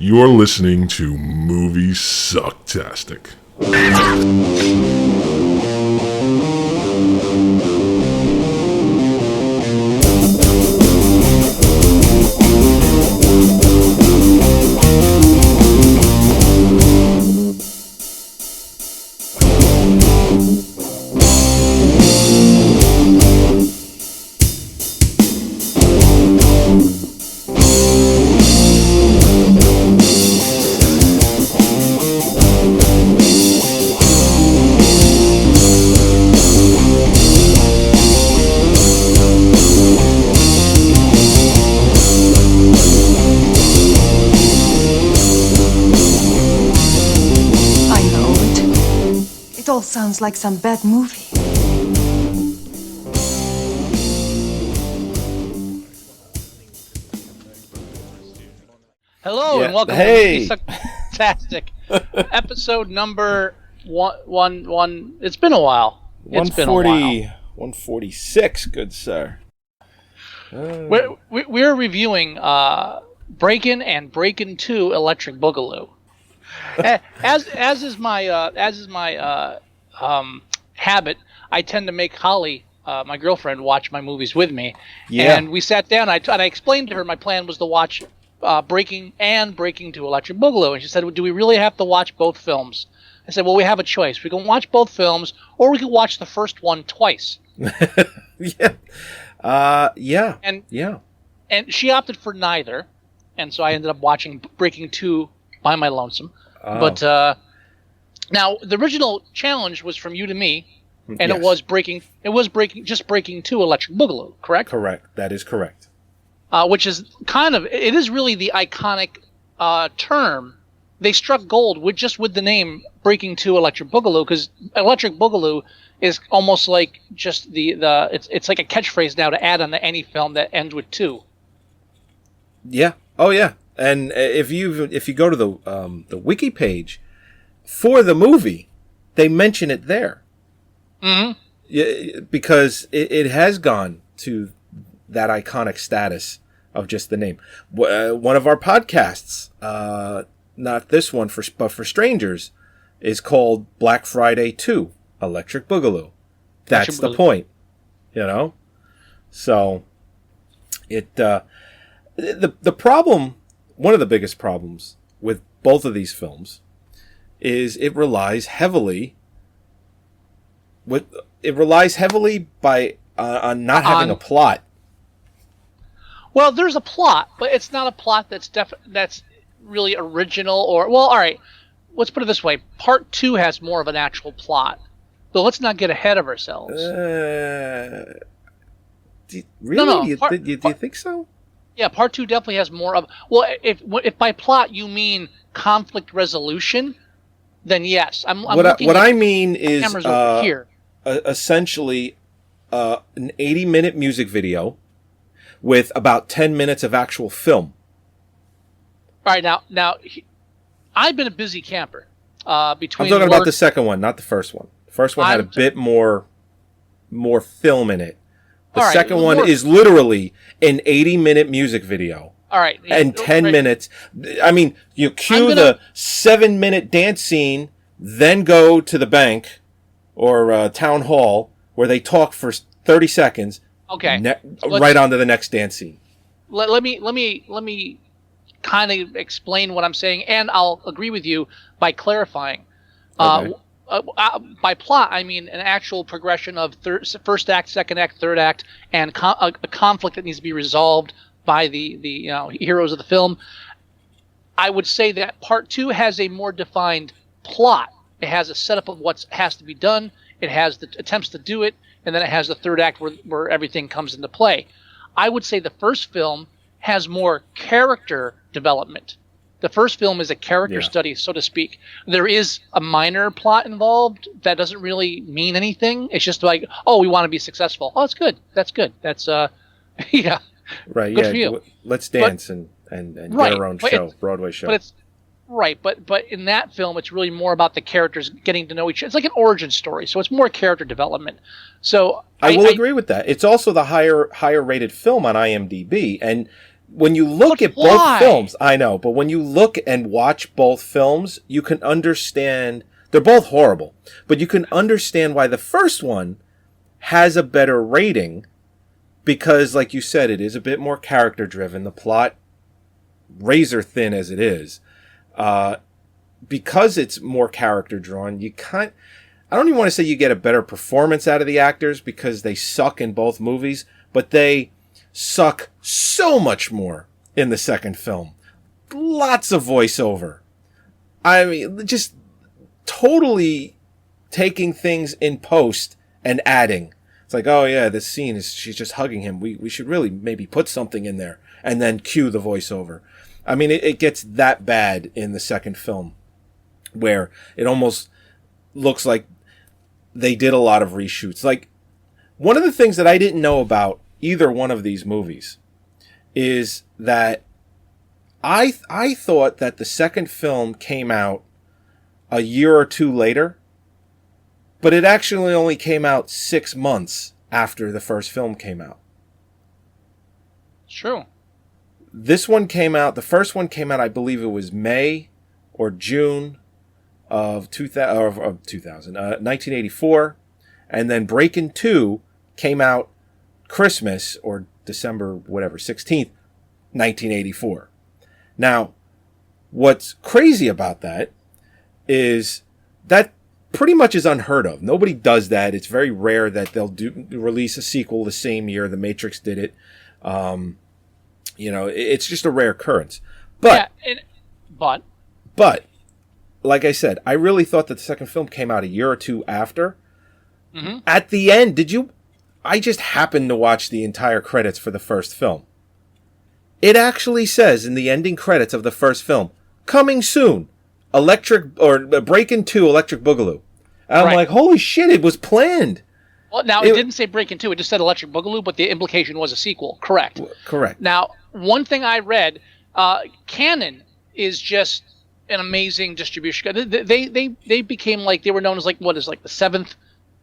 You're listening to Moviesucktastic. Sounds like some bad movie. Hello and welcome to Moviesucktastic, episode number one. It's been a while. It's been a while. 146, good sir. We're reviewing Breakin' and Breakin' 2 Electric Boogaloo. As is my habit, I tend to make Holly, my girlfriend, watch my movies with me. Yeah. And we sat down, and I explained to her my plan was to watch Breaking 2 Electric Boogaloo. And she said, well, do we really have to watch both films? I said, well, we have a choice. We can watch both films, or we can watch the first one twice. Yeah. And she opted for neither, and so I ended up watching Breaking 2 by my lonesome. Oh. But now the original challenge was from you to me, and yes. It was Breaking 2 Electric Boogaloo, correct? Correct. That is correct. Which is it is really the iconic term. They struck gold with the name Breaking 2 Electric Boogaloo, because Electric Boogaloo is almost like just it's like a catchphrase now to add on to any film that ends with 2. Yeah. Oh yeah. And if you go to the wiki page for the movie, they mention it there. Mm-hmm. Yeah, because it has gone to that iconic status of just the name. One of our podcasts, not this one, but for strangers, is called Black Friday 2 Electric Boogaloo. That's the point, you know? So, the problem, one of the biggest problems with both of these films is it relies heavily on not having a plot. Well, there's a plot, but it's not a plot that's really original or... Well, all right, let's put it this way. Part 2 has more of an actual plot. So let's not get ahead of ourselves. Really? No. Do you think so? Yeah, Part 2 definitely has more of... Well, if by plot you mean conflict resolution, then yes. What I mean is here. Essentially an 80-minute music video with about 10 minutes of actual film. All right, now I've been a busy camper. I'm talking about the second one, not the first one. The first one had a bit more film in it. The second one is literally an 80-minute music video. All right. And 10 minutes. I mean, you cue the 7-minute dance scene, then go to the bank or town hall where they talk for 30 seconds. Okay. Right on to the next dance scene. Let me kind of explain what I'm saying, and I'll agree with you by clarifying. Okay. By plot, I mean an actual progression of first act, second act, third act, and a conflict that needs to be resolved by the heroes of the film. I would say that Part 2 has a more defined plot. It has a setup of what has to be done. It has the attempts to do it, and then it has the third act where everything comes into play. I would say the first film has more character development. The first film is a character study, so to speak. There is a minor plot involved that doesn't really mean anything. It's just like, oh, we want to be successful. Oh, that's good. That's good. That's yeah. Right. Good for you. Let's dance and get our own show, Broadway show. But it's right. But in that film, it's really more about the characters getting to know each other. It's like an origin story, so it's more character development. So I will agree with that. It's also the higher rated film on IMDb, and when you look But at why? both films, I know, but when you look and watch both films, you can understand. They're both horrible, but you can understand why the first one has a better rating because, like you said, it is a bit more character driven. The plot, razor thin as it is, because it's more character drawn. I don't even want to say you get a better performance out of the actors because they suck in both movies, but they suck so much more in the second film. Lots of voiceover. I mean, just totally taking things in post and adding. It's like, oh yeah, this scene she's just hugging him. We should really maybe put something in there and then cue the voiceover. I mean, it gets that bad in the second film where it almost looks like they did a lot of reshoots. Like, one of the things that I didn't know about either one of these movies is that I thought that the second film came out a year or two later, but it actually only came out 6 months after the first film came out. True. This one came out, the first one came out, I believe it was May or June of 1984, and then Breakin' 2 came out Christmas or December, whatever, 16th, 1984. Now, what's crazy about that is that pretty much is unheard of. Nobody does that. It's very rare that they'll release a sequel the same year. The Matrix did it. It's just a rare occurrence. But, but, like I said, I really thought that the second film came out a year or two after. Mm-hmm. At the end, I just happened to watch the entire credits for the first film. It actually says in the ending credits of the first film, coming soon, Breakin' 2 Electric Boogaloo. And I'm like, holy shit, it was planned. Well, now, it didn't say Breakin' 2, it just said Electric Boogaloo, but the implication was a sequel. Correct. Correct. Now, one thing I read, Canon is just an amazing distribution. They became like, they were known as like, what is like the seventh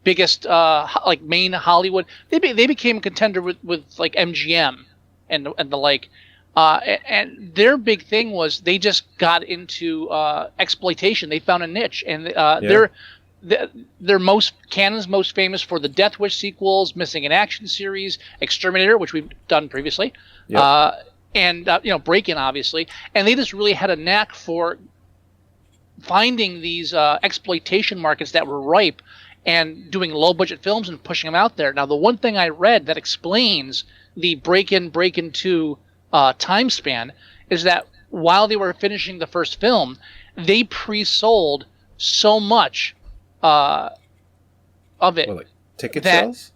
biggest like main Hollywood. They became a contender with like MGM and the like. And their big thing was they just got into exploitation. They found a niche, and they're Canon's most famous for the Death Wish sequels, Missing in Action series, Exterminator, which we've done previously, and Breakin', obviously. And they just really had a knack for finding these exploitation markets that were ripe and doing low budget films and pushing them out there. Now, the one thing I read that explains the Breakin' 2 time span is that while they were finishing the first film, they pre-sold so much of it. What, like ticket sales?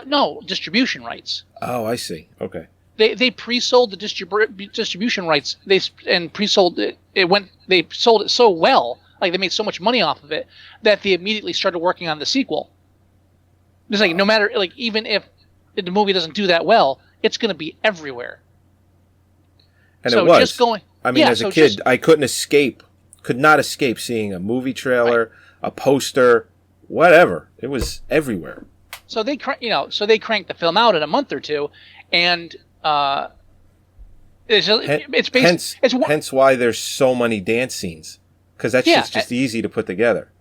No, distribution rights. Oh, I see. Okay. They pre-sold the distribution rights. They pre-sold it. They sold it so well, like they made so much money off of it, that they immediately started working on the sequel. It's like no matter, like even if the movie doesn't do that well, it's going to be everywhere. And so it was. Just going, as a kid, I could not escape seeing a movie trailer, a poster, whatever. It was everywhere. So they cranked the film out in a month or two, and hence why there's so many dance scenes, because that's just easy to put together.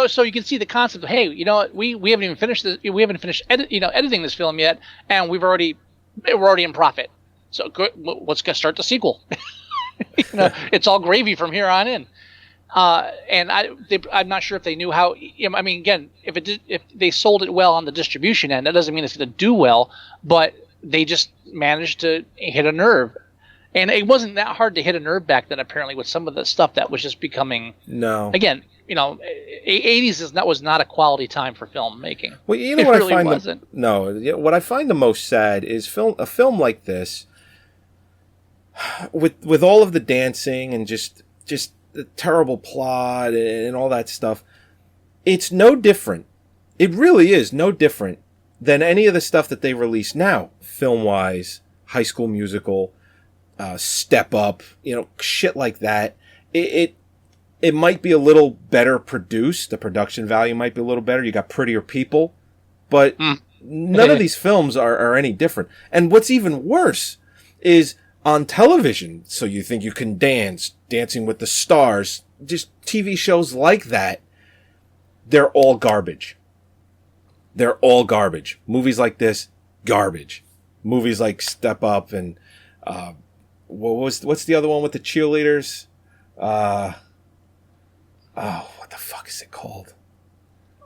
So you can see the concept of, hey, you know what, we haven't even finished this. We haven't finished editing this film yet, and we're already in profit. So good, let's start the sequel. It's all gravy from here on in. And I'm not sure if they knew how. I mean, again, if they sold it well on the distribution end, that doesn't mean it's going to do well. But they just managed to hit a nerve, and it wasn't that hard to hit a nerve back then. Apparently, with some of the stuff that was just becoming. No. Again, 80s was not a quality time for filmmaking. Well, you know what really I find what I find the most sad is a film like this, with all of the dancing and just the terrible plot and all that stuff. It's no different. It really is no different than any of the stuff that they release now, film-wise, High School Musical, Step Up, shit like that. It might be a little better produced. The production value might be a little better. You got prettier people, but none of these films are any different. And what's even worse is on television. So you think you can dance, Dancing with the Stars, just TV shows like that. They're all garbage. They're all garbage. Movies like this, garbage. Movies like Step Up and what's the other one with the cheerleaders? What the fuck is it called?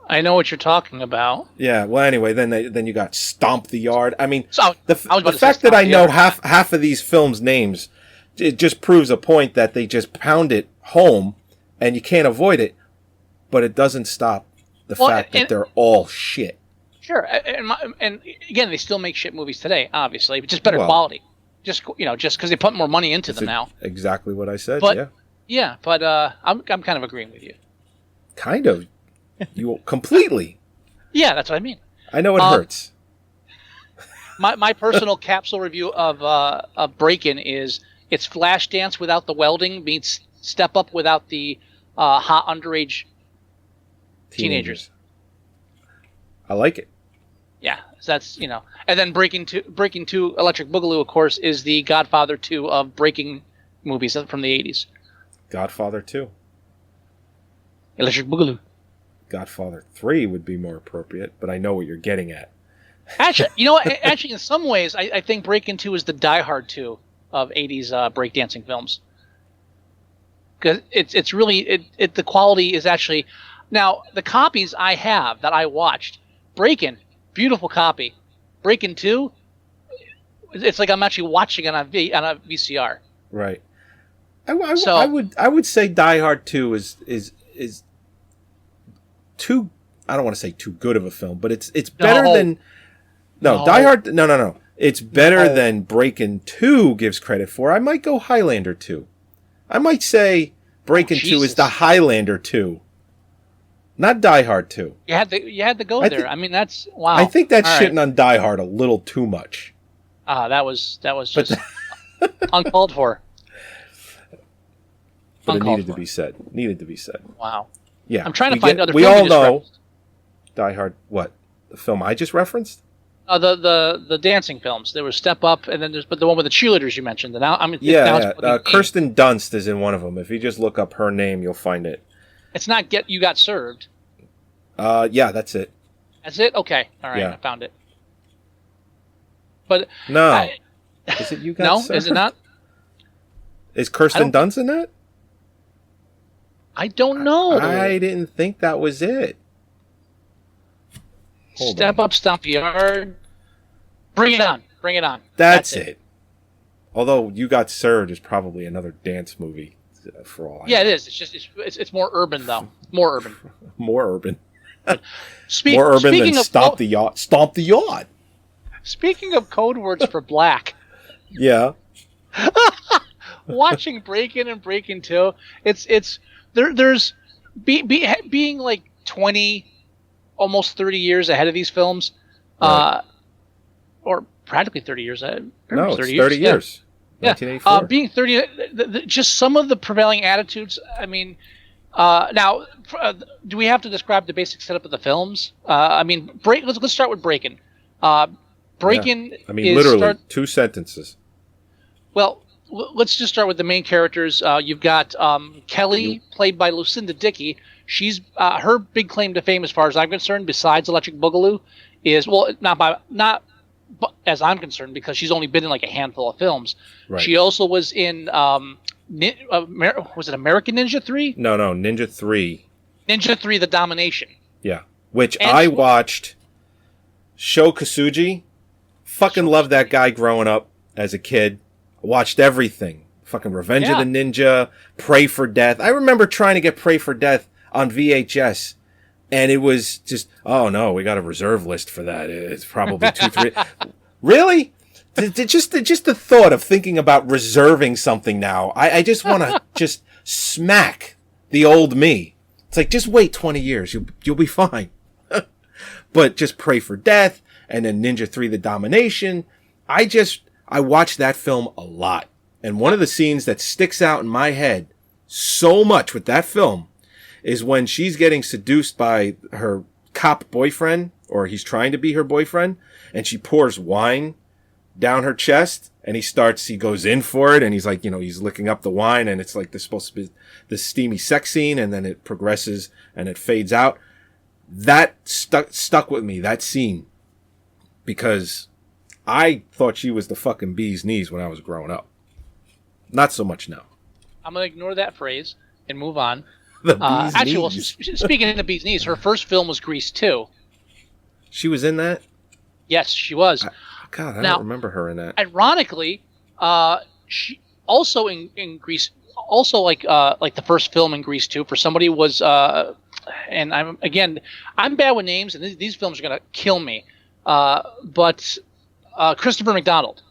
I know what you're talking about. Yeah. Well, anyway, then you got Stomp the Yard. I mean, the fact that I know half of these films' names, it just proves a point that they just pound it home, and you can't avoid it. But it doesn't stop the fact that they're all shit. Sure, and again, they still make shit movies today, obviously, but just better quality. Just because they put more money into them now. Exactly what I said. But, but I'm kind of agreeing with you. Kind of, you completely. Yeah, that's what I mean. I know it hurts. My personal capsule review of Breakin' is it's Flashdance without the welding meets Step Up without the hot underage teenagers. I like it. Yeah, that's and then Breaking 2, Electric Boogaloo, of course, is the Godfather 2 of breaking movies from the 80s. Godfather 2. Electric Boogaloo. Godfather 3 would be more appropriate, but I know what you're getting at. Actually, in some ways, I think Breakin' 2 is the Die Hard 2 of 80s breakdancing films. Because it's really the quality is actually now the copies I have that I watched. Breakin', beautiful copy. Breakin' 2, it's like I'm actually watching it on a VCR. Right. I would say Die Hard 2 is too. I don't want to say too good of a film, but it's better than. No, Die Hard. No. It's better than Breakin' 2 gives credit for. I might go Highlander 2. I might say Breakin' 2 is the Highlander 2. Not Die Hard 2. You had to go there. I mean, that's wow. I think that's shitting on Die Hard a little too much. That was just uncalled for. But it needed to be said. Wow. Yeah. I'm trying to find other. We all know Die Hard. What? The film I just referenced? The dancing films. There was Step Up, and then there's the one with the cheerleaders you mentioned. And now Kirsten Dunst is in one of them. If you just look up her name, you'll find it. It's not You Got Served. Yeah, that's it. That's it? Okay. All right, I found it. But no. Is it You Got Served? No, is it not? Is Kirsten Dunst in that? I don't know. I didn't think that was it. Step Up, Stomp the Yard. Bring it on. That's it. Although You Got Served is probably another dance movie. For all I know. It is. It's just it's more urban though. More urban. More urban. More urban than Stomp the Yacht. Stomp the Yacht. Speaking of code words for black. Yeah. Watching Breakin' and Breakin' 2, it's there's being like 20, almost 30 years ahead of these films, right. Or practically 30 years ahead. No, it's 30 years. Yeah, being 30, just some of the prevailing attitudes. I mean, now, do we have to describe the basic setup of the films? I mean, let's start with Breakin'. Breakin'. Yeah. I mean, literally 2 sentences. Well, let's just start with the main characters. You've got Kelly, played by Lucinda Dickey. She's her big claim to fame, as far as I'm concerned, besides Electric Boogaloo, is not as I'm concerned, because she's only been in like a handful of films. Right. She also was in was it American Ninja 3? No, Ninja 3. Ninja 3: The Domination. Yeah, which I watched. Sho Kosugi. Fucking loved that guy growing up as a kid. Watched everything. Fucking Revenge of the Ninja, Pray for Death. I remember trying to get Pray for Death on VHS. And it was just, oh no, we got a reserve list for that. It's probably 2, 3. Really? Just the thought of thinking about reserving something now. I just want to just smack the old me. It's like, just wait 20 years. You'll be fine. But just Pray for Death and then Ninja 3: The Domination. I watched that film a lot. And one of the scenes that sticks out in my head so much with that film is when she's getting seduced by her cop boyfriend, or he's trying to be her boyfriend, and she pours wine down her chest, and he goes in for it, and he's like, he's licking up the wine, and it's like there's supposed to be this steamy sex scene, and then it progresses and it fades out. That stuck with me, that scene, because I thought she was the fucking bee's knees when I was growing up. Not so much now. I'm going to ignore that phrase and move on. The bee's actually, well, knees. speaking of the bee's knees, her first film was Grease 2. She was in that? Yes, she was. I don't remember her in that. Ironically, she also in Grease, also like the first film in Grease 2, for somebody who was, and I'm bad with names, and these films are going to kill me. But Christopher McDonald.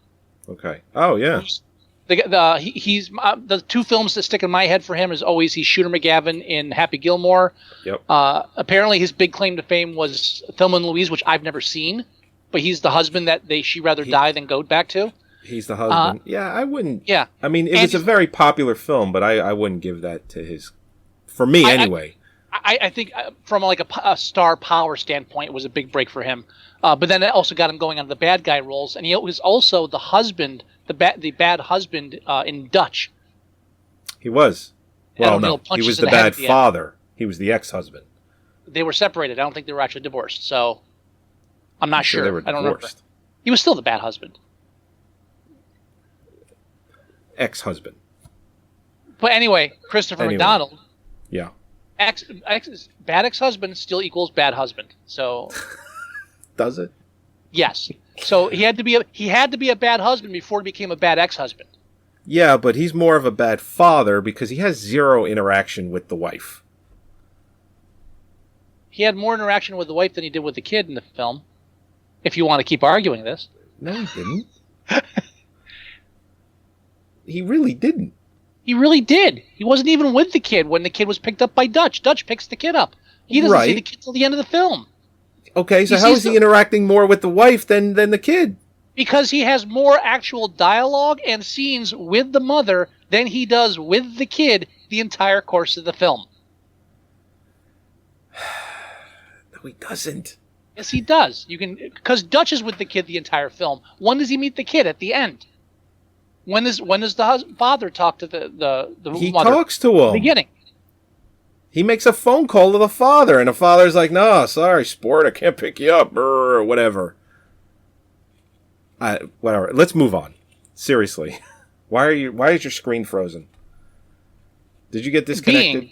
Okay. Oh yeah. He's the two films that stick in my head for him is always he's Shooter McGavin in Happy Gilmore. Yep. Apparently his big claim to fame was Thelma and Louise, which I've never seen, but he's the husband that she'd rather die than go back to. He's the husband. Yeah, I wouldn't. Yeah. I mean, it was a very popular film, but I wouldn't give that to his. For me, anyway. I think from like a star power standpoint, it was a big break for him. But then it also got him going on the bad guy roles, and he was also the husband, the bad husband in Dutch. He was. Well, no, he was the bad father. He was the ex-husband. They were separated. I don't think they were actually divorced. So I'm not sure. They were divorced. I don't remember. He was still the bad husband. Ex-husband. But anyway, Christopher McDonald. Yeah. Bad ex-husband still equals bad husband. So. Does it? Yes. So he had to be a bad husband before he became a bad ex-husband. Yeah, but he's more of a bad father because he has zero interaction with the wife. He had more interaction with the wife than he did with the kid in the film. If you want to keep arguing this. No, he didn't. He really didn't. He really did. He wasn't even with the kid when the kid was picked up by Dutch. Dutch picks the kid up. He doesn't see the kid till the end of the film. Okay, so how is he interacting more with the wife than the kid? Because he has more actual dialogue and scenes with the mother than he does with the kid the entire course of the film. No, he doesn't. Yes, he does. Because Dutch is with the kid the entire film. When does he meet the kid? At the end. When does the father talk to the mother? He talks to him. At the beginning. He makes a phone call to the father, and the father's like, "No, sorry, sport, I can't pick you up," or whatever. Whatever. Let's move on. Seriously, why is your screen frozen? Did you get disconnected?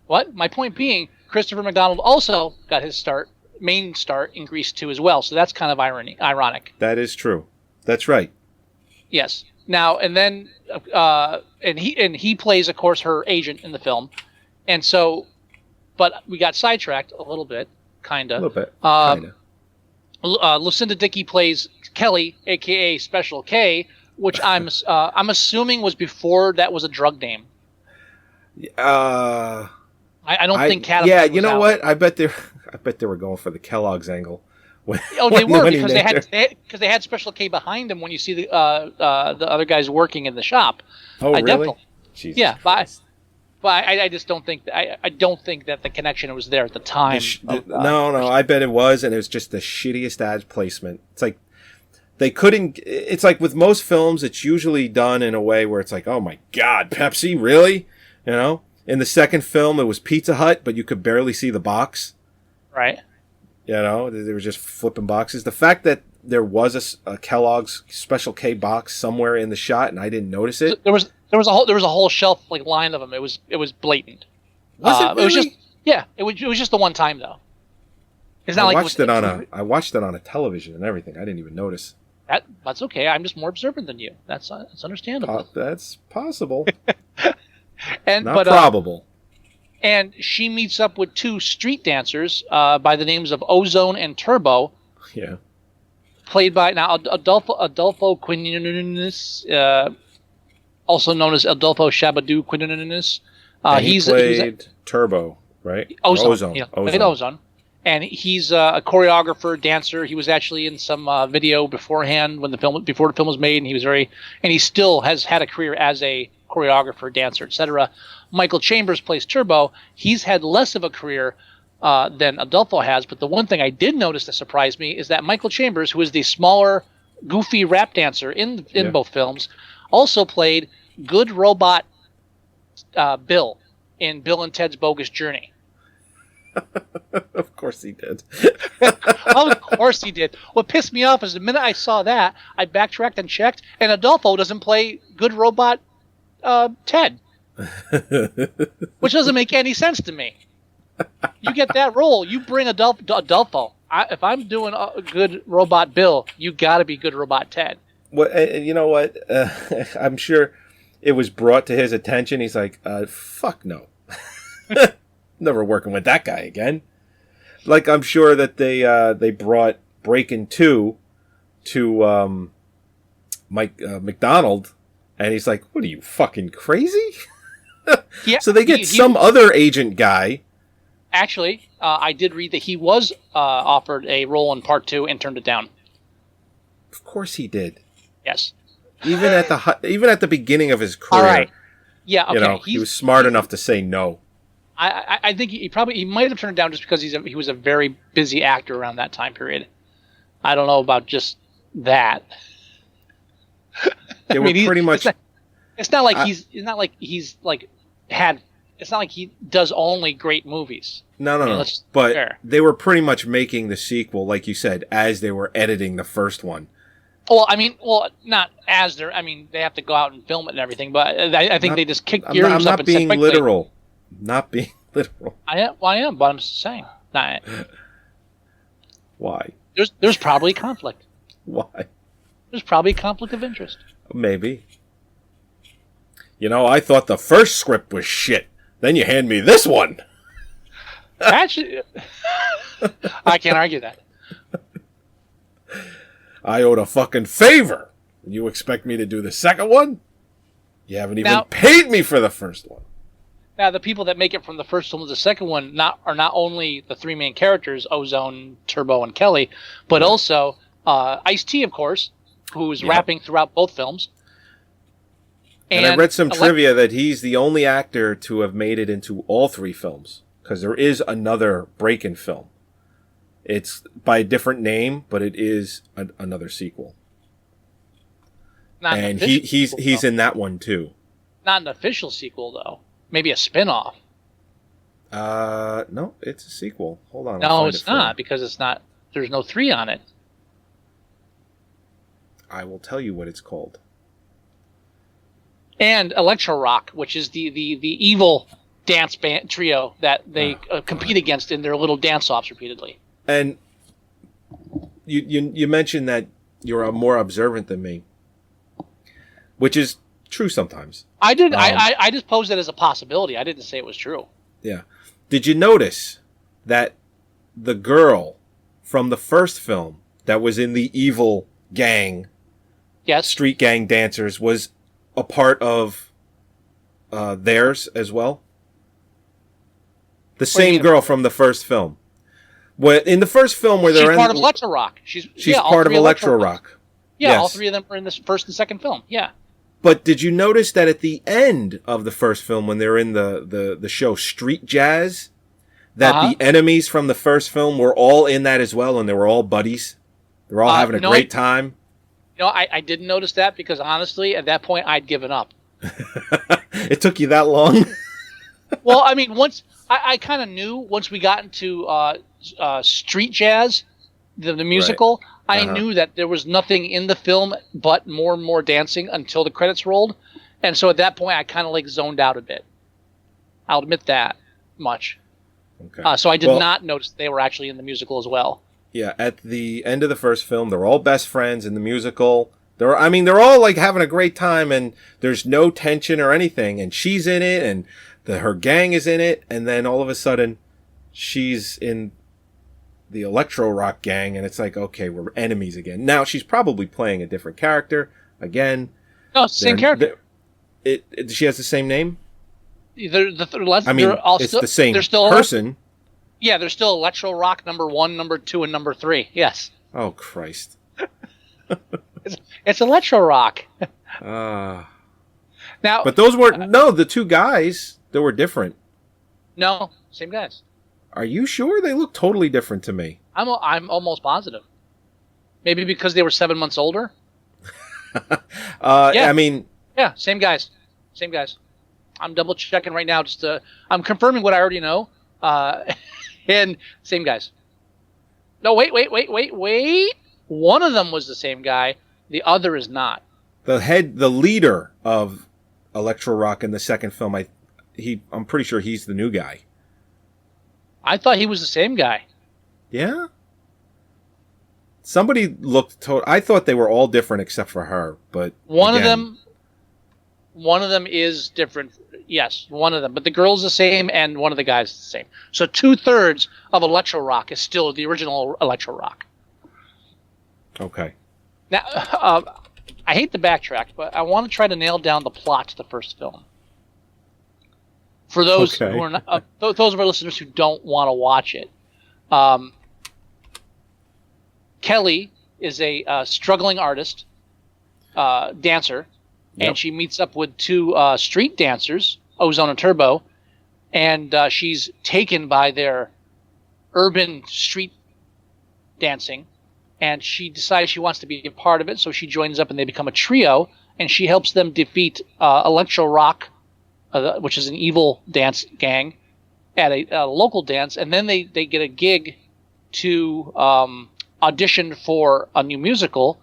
What? My point being, Christopher McDonald also got his main start in Grease 2 as well. So that's kind of ironic. That is true. That's right. Yes. Now and then, and he plays, of course, her agent in the film, and so, but we got sidetracked a little bit, kinda. A little bit, kinda. Lucinda Dickey plays Kelly, aka Special K, which I'm assuming was before that was a drug name. I don't think Catamount. Yeah, you know what? I bet they were going for the Kellogg's angle. They were because they had Special K behind him when you see the other guys working in the shop. Oh, really? Jesus Christ. But I just don't think I don't think that the connection was there at the time. No, I bet it was, and it was just the shittiest ad placement. It's like they couldn't. It's like with most films, it's usually done in a way where it's like, oh my God, Pepsi, really? You know. In the second film, it was Pizza Hut, but you could barely see the box. Right. You know, they were just flipping boxes. The fact that there was a Kellogg's Special K box somewhere in the shot and I didn't notice it. There was a whole shelf line of them. It was blatant. Was it really? It was just It was just the one time though. It's not I watched it on a television and everything. I didn't even notice. That's okay. I'm just more observant than you. That's understandable. That's possible. Not probable. And she meets up with two street dancers by the names of Ozone and Turbo. Yeah. Played by Adolfo Quinones, also known as Adolfo Shabadoo Quinones. He played Turbo, right? Ozone. Played Ozone. And he's a choreographer, dancer. He was actually in some video beforehand before the film was made, and he still has had a career as a choreographer, dancer, etc. Michael Chambers plays Turbo. He's had less of a career than Adolfo has, but the one thing I did notice that surprised me is that Michael Chambers, who is the smaller, goofy rap dancer in both films, also played good robot Bill in Bill and Ted's Bogus Journey. Of course he did. Of course he did. What pissed me off is the minute I saw that, I backtracked and checked, and Adolfo doesn't play good robot Ted. Which doesn't make any sense to me. You get that role, you bring Adolfo. If I'm doing a good robot Bill, you got to be good robot Ted. Well, you know what? I'm sure it was brought to his attention. He's like, fuck no. Never working with that guy again. Like, I'm sure that they brought Breakin' 2 to Mike McDonald, and he's like, what are you, fucking crazy? Yeah, so they get some other agent guy. Actually, I did read that he was offered a role in Part 2 and turned it down. Of course he did. Yes. Even at the beginning of his career. All right. Yeah. Okay. He was smart enough to say no. I think he might have turned it down just because he was a very busy actor around that time period. I don't know about just that. They were pretty much. It's not like he does only great movies. No. But they were pretty much making the sequel, like you said, as they were editing the first one. Well, not as they're. They have to go out and film it and everything. But I think they just kicked gears up and said, I'm not being literal. Not being literal. I am, but I'm saying. Why? There's probably conflict. Why? There's probably a conflict of interest. Maybe. I thought the first script was shit. Then you hand me this one. Actually, I can't argue that. I owed a fucking favor. You expect me to do the second one? You haven't even paid me for the first one. Now, the people that make it from the first one to the second one are not only the three main characters, Ozone, Turbo, and Kelly, but also Ice-T, of course, who is rapping throughout both films. And I read some trivia that he's the only actor to have made it into all three films, because there is another Breakin' film. It's by a different name, but it is another sequel. And he's in that one too. Not an official sequel, though. Maybe a spin-off. No, it's a sequel. Hold on. No, it's not, because it's not. There's no 3 on it. I will tell you what it's called. And Electro Rock, which is the evil dance band trio that they compete against in their little dance-offs repeatedly. And you mentioned that you're more observant than me, which is true sometimes. I did. I just posed it as a possibility. I didn't say it was true. Yeah. Did you notice that the girl from the first film that was in the evil gang, street gang dancers, was a part of theirs as well? The same girl from the first film. In the first film where they're part of Electro Rock. She's part of Electro Rock. Yeah, yes. All 3 of them are in the first and second film. Yeah. But did you notice that at the end of the first film, when they're in the show Street Jazz, that the enemies from the first film were all in that as well, and they were all buddies? They're all having a great time? I didn't notice that because, honestly, at that point, I'd given up. It took you that long? Well, once I kind of knew once we got into Street Jazz, the musical, I knew that there was nothing in the film but more and more dancing until the credits rolled. And so at that point, I kind of zoned out a bit. I'll admit that much. Okay. So I did not notice they were actually in the musical as well. Yeah, at the end of the first film, they're all best friends in the musical. They're all having a great time, and there's no tension or anything. And she's in it, and her gang is in it, and then all of a sudden, she's in the Electro Rock gang, and it's like, okay, we're enemies again. Now, she's probably playing a different character again. No, it's the same character. She has the same name? It's the same person. Yeah, there's still Electro Rock number 1, number 2, and number 3. Yes. Oh, Christ. It's Electro Rock. Now, but those were the 2 guys. They were different. No, same guys. Are you sure? They look totally different to me. I'm almost positive. Maybe because they were 7 months older. I mean, yeah, same guys. I'm double checking right now. I'm confirming what I already know. And same guys. No, wait. One of them was the same guy. The other is not. The leader of electro rock in the second film, I'm pretty sure he's the new guy. I thought he was the same guy. Yeah? Somebody looked I thought they were all different except for her, but one of them is different. Yes, one of them, but the girl's the same and one of the guys is the same. So 2/3 of electro rock is still the original electro rock. Okay. Now, I hate to backtrack, but I want to try to nail down the plot to the first film. For those who are not, those of our listeners who don't want to watch it, Kelly is a struggling artist, dancer, and she meets up with two street dancers, Ozone and Turbo, and she's taken by their urban street dancing, and she decides she wants to be a part of it, so she joins up and they become a trio, and she helps them defeat Electro Rock, which is an evil dance gang, at a local dance, and then they get a gig to audition for a new musical,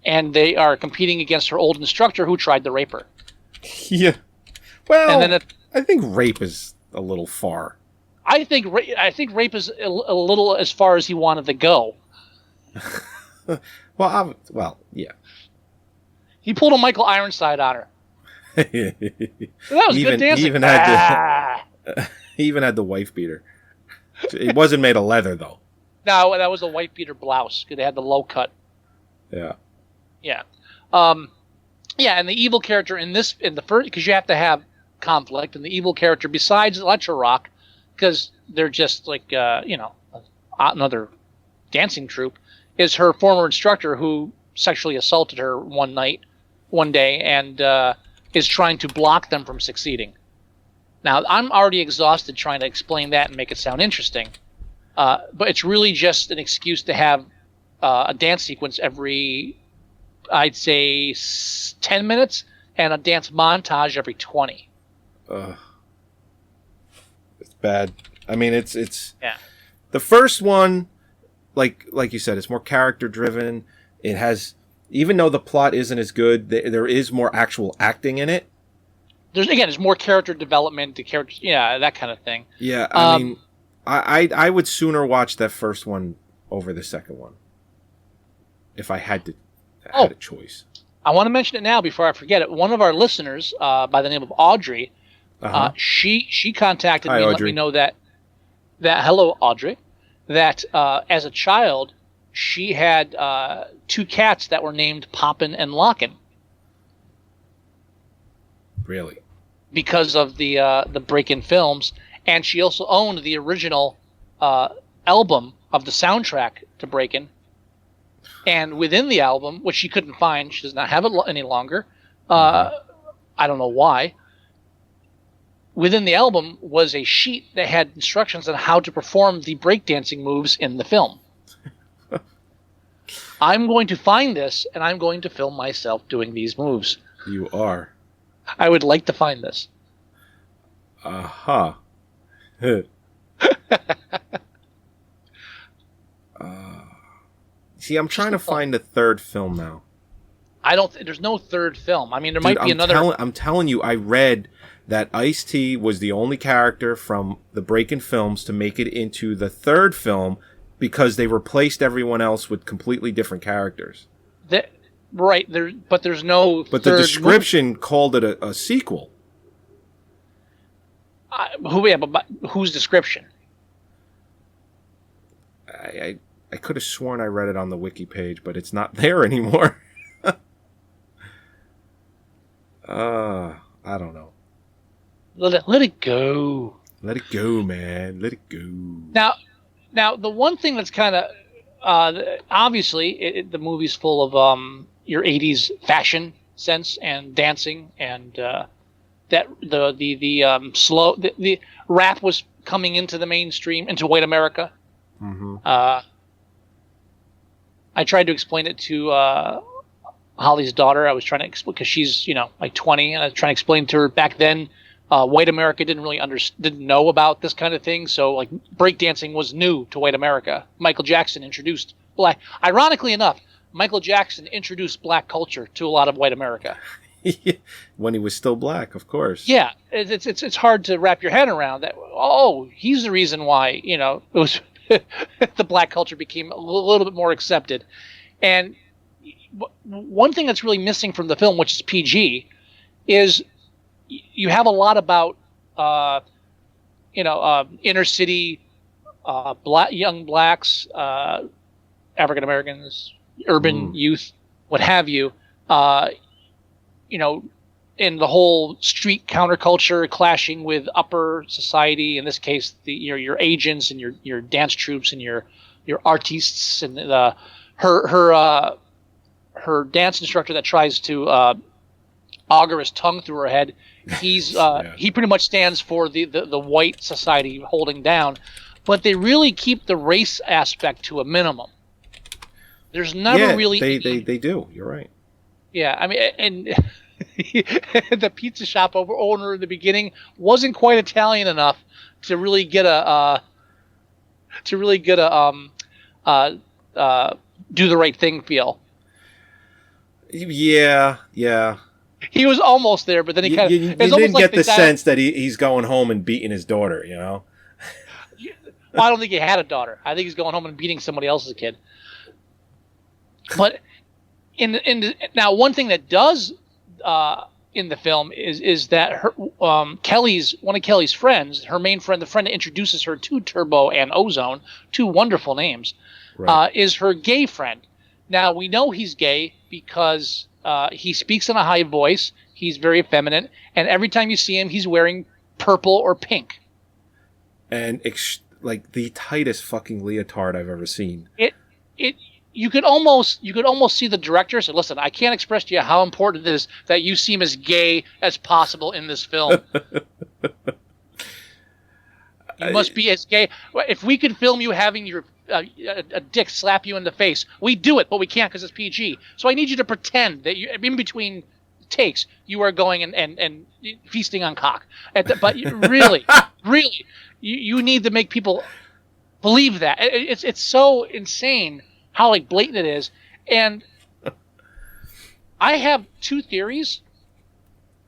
and they are competing against her old instructor who tried to rape her. Yeah. Well, and then I think rape is a little far. I think rape is a little as far as he wanted to go. Well, yeah. He pulled a Michael Ironside on her. That was good dancing. He even had the wife beater. It wasn't made of leather, though. No, that was a white beater blouse because they had the low cut. Yeah. Yeah. Yeah, and the evil character in the first, because you have to have conflict, and the evil character besides Electro Rock, because they're just like another dancing troupe, is her former instructor who sexually assaulted her one day, and is trying to block them from succeeding. Now, I'm already exhausted trying to explain that and make it sound interesting, but it's really just an excuse to have a dance sequence every, I'd say, 10 minutes, and a dance montage every 20. It's bad. I mean, it's yeah. The first one, like you said, it's more character driven. It has, even though the plot isn't as good, there is more actual acting in it. There's more character development, the characters, that kind of thing. Yeah, I mean, I would sooner watch that first one over the second one if I had a choice. I want to mention it now before I forget it. One of our listeners, by the name of Audrey, she contacted me and let me know that hello, Audrey, that as a child she had two cats that were named Poppin and Lockin. Really? Because of the Breakin' films, and she also owned the original album of the soundtrack to Breakin'. And within the album, which she couldn't find, she does not have it any longer. I don't know why. Within the album was a sheet that had instructions on how to perform the breakdancing moves in the film. I'm going to find this, and I'm going to film myself doing these moves. You are. I would like to find this. Aha. See, I'm trying to find the third film now. There's no third film. I mean, there might be another. I'm telling you, I read that Ice-T was the only character from the Breakin' films to make it into the third film because they replaced everyone else with completely different characters. Right, but there's no. But the description called it a sequel. But whose description? I could have sworn I read it on the wiki page, but it's not there anymore. I don't know. Let it go. Let it go, man. Let it go. Now, the one thing that's kind of obviously the movie's full of your 80s fashion sense and dancing, and that the rap was coming into the mainstream, into white America. Mm-hmm. I tried to explain it to Holly's daughter. I was trying to explain because she's like 20, and I was trying to explain to her back then. White America didn't know about this kind of thing, so like breakdancing was new to white America. Michael Jackson introduced black. Ironically enough, Michael Jackson introduced black culture to a lot of white America. When he was still black, of course. Yeah, it's hard to wrap your head around that. Oh, he's the reason why it was the black culture became a little bit more accepted. And one thing that's really missing from the film, which is PG, is you have a lot about inner city young blacks, African Americans, urban youth, what have you. In the whole street counterculture clashing with upper society. In this case, your agents and your dance troupes and your artistes and her dance instructor that tries to auger his tongue through her head. He's he pretty much stands for the white society holding down, but they really keep the race aspect to a minimum. There's never really they do. You're right. Yeah, I mean, and the pizza shop owner in the beginning wasn't quite Italian enough to really get a do the right thing feel. Yeah. He was almost there, but then he kind of... You didn't get the sense that he's going home and beating his daughter, Well, I don't think he had a daughter. I think he's going home and beating somebody else's kid. But now, one thing that does in the film is that her, one of Kelly's friends, her main friend, the friend that introduces her to Turbo and Ozone, two wonderful names, right, is her gay friend. Now, we know he's gay because he speaks in a high voice, he's very effeminate, and every time you see him, he's wearing purple or pink. And like the tightest fucking leotard I've ever seen. You could almost see the director say, "Listen, I can't express to you how important it is that you seem as gay as possible in this film. You must be as gay. If we could film you having your a dick slap you in the face, we do it, but we can't because it's PG. So I need you to pretend that in between takes you are going and feasting on cock. But really, you need to make people believe that. It's so insane how like blatant it is. And I have two theories.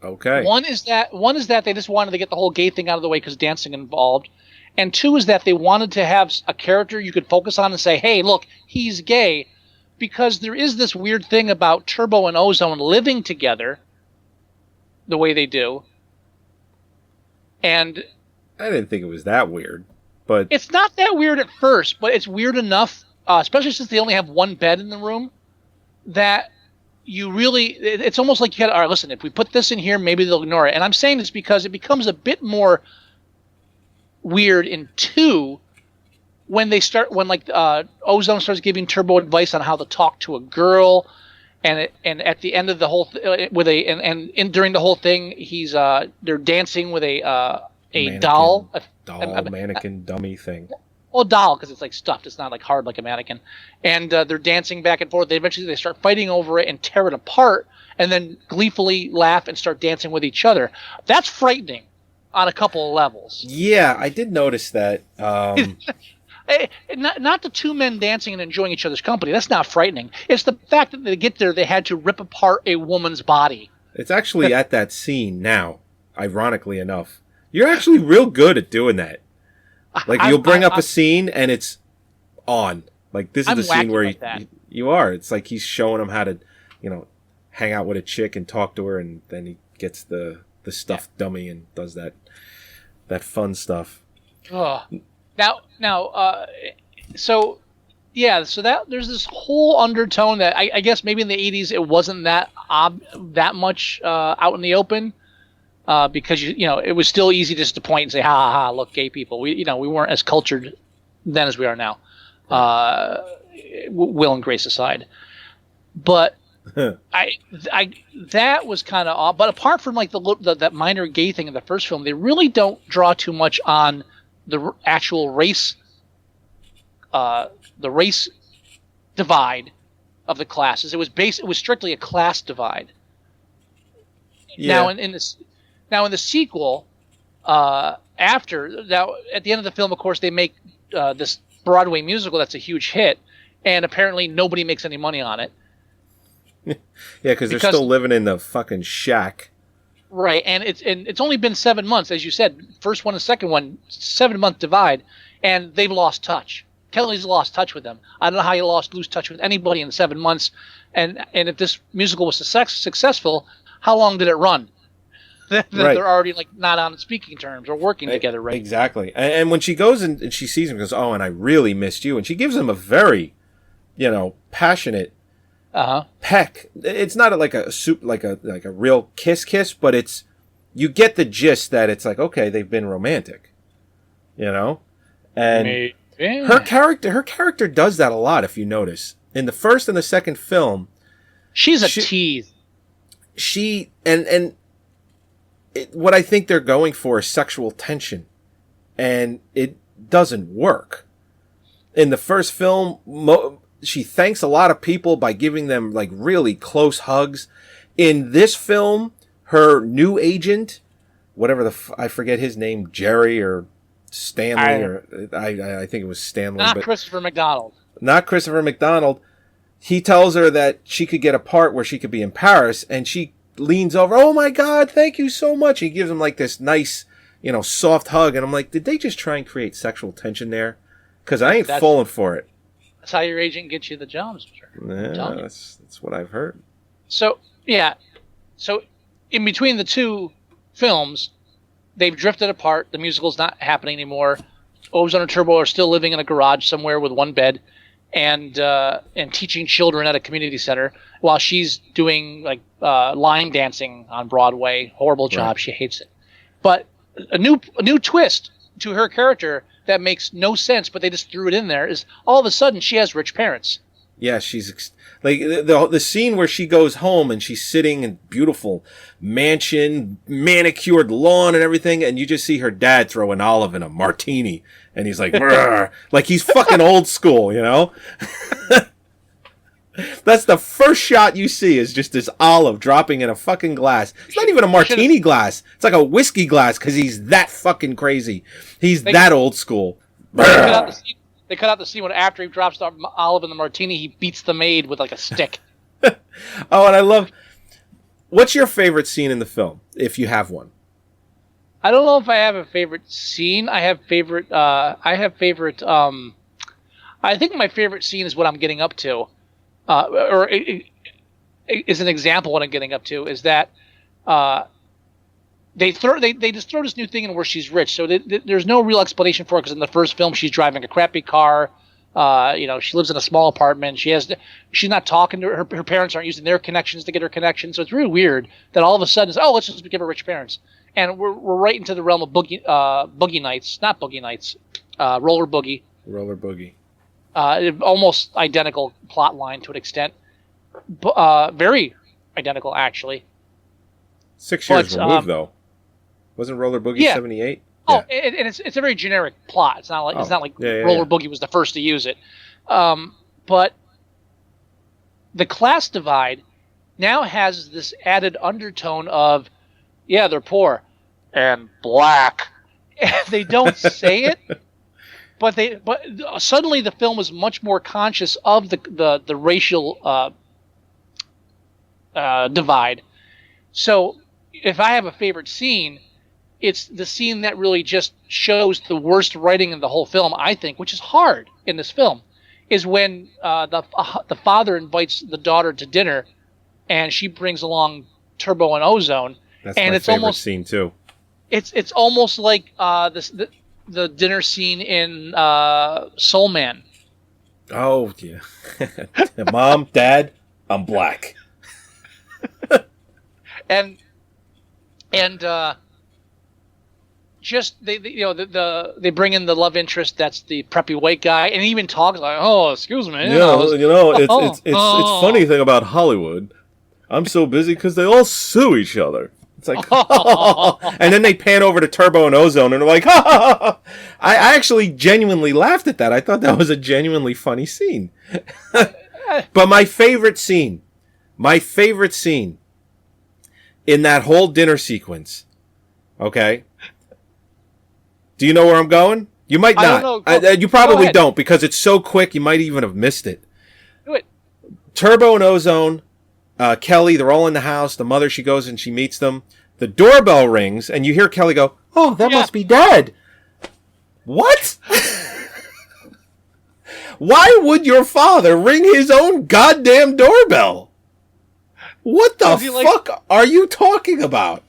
Okay. One is that they just wanted to get the whole gay thing out of the way because dancing involved. And two is that they wanted to have a character you could focus on and say, hey, look, he's gay. Because there is this weird thing about Turbo and Ozone living together the way they do. And I didn't think it was that weird. But it's not that weird at first, but it's weird enough, especially since they only have one bed in the room, that you really, it's almost like you got to, all right, listen, if we put this in here, maybe they'll ignore it. And I'm saying this because it becomes a bit more weird in 2 when Ozone starts giving Turbo advice on how to talk to a girl, and at the end of the whole during the whole thing they're dancing with a doll mannequin dummy thing. Well, doll, because it's like stuffed. It's not like hard like a mannequin. And they're dancing back and forth. They start fighting over it and tear it apart, and then gleefully laugh and start dancing with each other. That's frightening on a couple of levels. Yeah, I did notice that. Not the two men dancing and enjoying each other's company. That's not frightening. It's the fact that to get there, they had to rip apart a woman's body. It's actually at that scene now, ironically enough. You're actually real good at doing that. Like, you'll bring up a scene, and it's on. Like, this is the scene where you are. It's like he's showing him how to, hang out with a chick and talk to her, and then he gets the stuffed dummy and does that fun stuff. Oh. So that there's this whole undertone that I guess maybe in the 80s it wasn't that much out in the open. Because it was still easy just to point and say, ha ha ha, look, gay people. We weren't as cultured then as we are now. Will and grace aside, but that was kind of odd. But apart from like that minor gay thing in the first film, they really don't draw too much on the actual race, the race divide of the classes. It was strictly a class divide. Yeah. Now in the sequel, at the end of the film, of course, they make this Broadway musical that's a huge hit, and apparently nobody makes any money on it. Yeah, because they're still living in the fucking shack. Right, and it's only been 7 months, as you said. First one and second one, 7-month divide, and they've lost touch. Kelly's lost touch with them. I don't know how you lose touch with anybody in 7 months. And if this musical was successful, how long did it run? Right. They're already like not on speaking terms or working together, right? Exactly. And when she goes and she sees him, goes, "Oh, and I really missed you," and she gives him a very, passionate peck. It's not like a real kiss, but it's, you get the gist that it's like, okay, they've been romantic, and her character does that a lot. If you notice, in the first and the second film, she's a tease. What I think they're going for is sexual tension, and it doesn't work. In the first film, she thanks a lot of people by giving them like really close hugs. In this film, her new agent, whatever I forget his name, Jerry or Stanley, I think it was Stanley. Not Christopher McDonald. Not Christopher McDonald. He tells her that she could get a part where she could be in Paris, and she leans over, "Oh my God, thank you so much." He gives him like this nice, soft hug, and I'm like, did they just try and create sexual tension there? Because I ain't falling for it. That's how your agent gets you the jobs, sir. Yeah, that's what I've heard. So in between the two films, they've drifted apart. The musical's not happening anymore. Ozone and Turbo are still living in a garage somewhere with one bed, and teaching children at a community center while she's doing like line dancing on Broadway. Horrible job. Right. She hates it. But a new twist to her character that makes no sense, but they just threw it in there, is all of a sudden she has rich parents. Yeah, she's like the scene where she goes home and she's sitting in beautiful mansion, manicured lawn and everything, and you just see her dad throw an olive in a martini, and he's like, like he's fucking old school, That's the first shot you see, is just this olive dropping in a fucking glass. It's not even a martini glass. It's like a whiskey glass, because he's that fucking crazy. He's that old school. They cut out the scene when after he drops the olive in the martini, he beats the maid with like a stick. Oh, and I love... What's your favorite scene in the film, if you have one? I don't know if I have a favorite scene. I think my favorite scene is what I'm getting up to. Is an example of what I'm getting up to, is that they just throw this new thing in where she's rich. So there's no real explanation for it, because in the first film she's driving a crappy car. She lives in a small apartment. She's not talking to her parents aren't using their connections to get her connections. So it's really weird that all of a sudden it's, let's just give her rich parents. And we're right into the realm of boogie nights, not boogie nights, roller boogie. Roller boogie. Almost identical plot line to an extent. Very identical, actually. 6 years removed, though. Wasn't Roller Boogie 78? Oh, yeah. And it's a very generic plot. It's not like Roller Boogie was the first to use it. But the class divide now has this added undertone of, they're poor and black. They don't say it. But suddenly the film is much more conscious of the racial divide. So if I have a favorite scene, it's the scene that really just shows the worst writing in the whole film, I think, which is hard in this film, is when the father invites the daughter to dinner, and she brings along Turbo and Ozone. That's my favorite scene too. It's almost like the dinner scene in Soul Man. Oh, yeah. Mom, Dad, I'm black. and just they bring in the love interest that's the preppy white guy, and he even talks like, "Oh, excuse me." It's funny thing about Hollywood. I'm so busy because they all sue each other. It's like, and then they pan over to Turbo and Ozone, and they're like, I actually genuinely laughed at that. I thought that was a genuinely funny scene. But my favorite scene in that whole dinner sequence, okay? Do you know where I'm going? You might not. I don't know. You probably don't because it's so quick you might even have missed it. Do it. Turbo and Ozone, Kelly, they're all in the house. The mother, she goes and she meets them. The doorbell rings and you hear Kelly go, "Oh, that must be Dad." What? Why would your father ring his own goddamn doorbell? What the fuck are you talking about?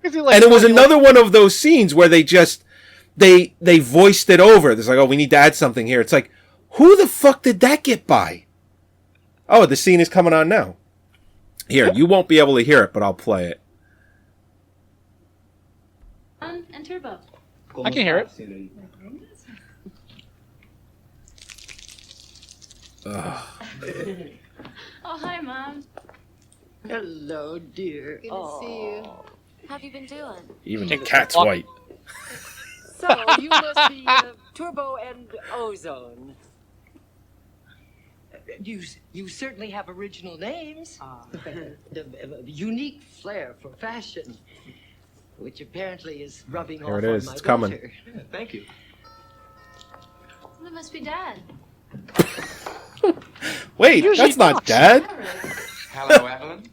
And it was another one of those scenes where they just they voiced it over. It's like, oh, we need to add something here. It's like, who the fuck did that get by? Oh, the scene is coming on now. Here, you won't be able to hear it, but I'll play it. And Turbo. I can hear it. Oh, hi, Mom. Hello, dear. Good to see you. How have you been doing? Even the cat's white. So, you must be Turbo and Ozone. You certainly have original names. The unique flair for fashion, which apparently is rubbing off on my It's coming. daughter. Thank you. That must be Dad. Wait, that's not Dad. Hello, Evelyn.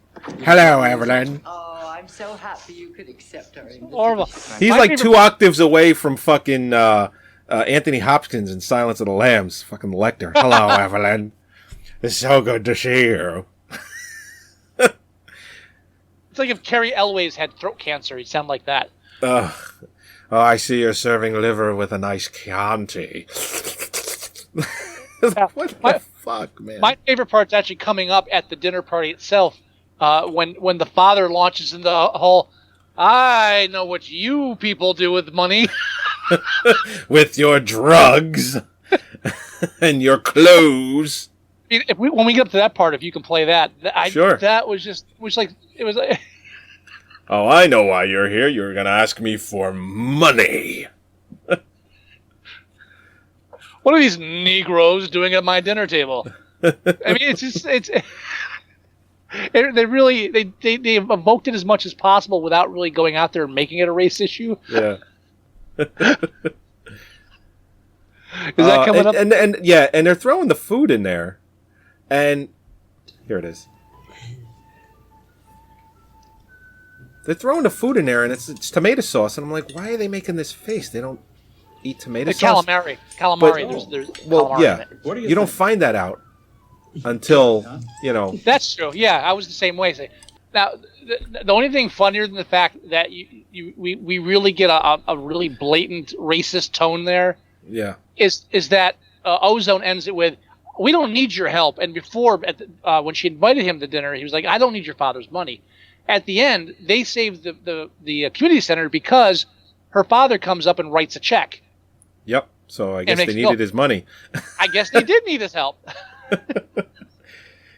Hello, Evelyn. Oh, I'm so happy you could accept our Horrible. invitation. He's like 2 octaves away from fucking Anthony Hopkins in Silence of the Lambs. Fucking Lecter. Hello, Evelyn. It's so good to see you. It's like if Carrie Elways had throat cancer. He'd sound like that. Oh, I see you're serving liver with a nice Chianti. What the fuck, man? My favorite part's actually coming up at the dinner party itself, when the father launches into the whole, I know what you people do with money. With your drugs and your clothes. When we get up to that part, if you can play that, Sure. That was like it was. Oh, I know why you're here. You're gonna ask me for money. What are these Negroes doing at my dinner table? I mean, they evoked it as much as possible without really going out there and making it a race issue. Yeah. Is that coming up? And they're throwing the food in there, and here it is. They're throwing the food in there, and it's tomato sauce, and I'm like, why are they making this face? They don't eat tomato sauce. Calamari. There's Well, calamari yeah, in it. you don't find that out until That's true. Yeah, I was the same way. Now, the only thing funnier than the fact that we really get a really blatant racist tone there. Yeah. Is that Ozone ends it with, "We don't need your help." And before, when she invited him to dinner, he was like, "I don't need your father's money." At the end, they saved the community center because her father comes up and writes a check. Yep. So I guess they needed his money. I guess they did need his help.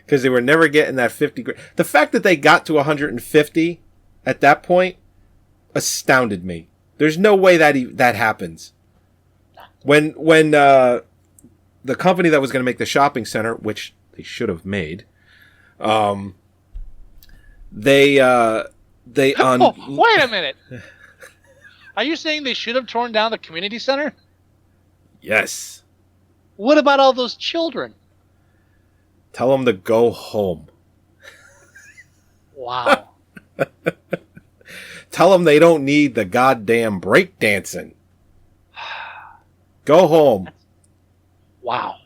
Because they were never getting that 50 grand. The fact that they got to 150 at that point astounded me. There's no way that happens. When the company that was going to make the shopping center, which they should have made, they Oh, wait a minute. Are you saying they should have torn down the community center? Yes. What about all those children? Tell them to go home. Wow. Tell them they don't need the goddamn breakdancing. Go home. Wow.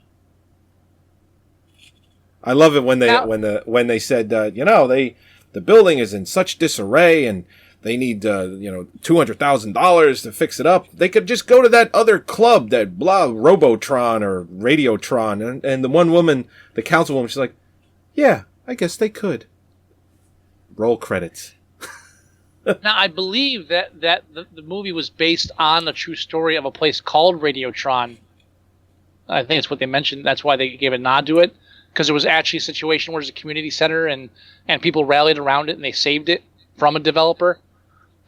I love it when they said the building is in such disarray and they need $200,000 to fix it up. They could just go to that other club, that blah Robotron or Radiotron, and the one woman, the councilwoman, she's like, yeah, I guess they could. Roll credits. Now, I believe that the movie was based on a true story of a place called Radiotron. I think it's what they mentioned. That's why they gave a nod to it, because it was actually a situation where there's a community center and people rallied around it and they saved it from a developer.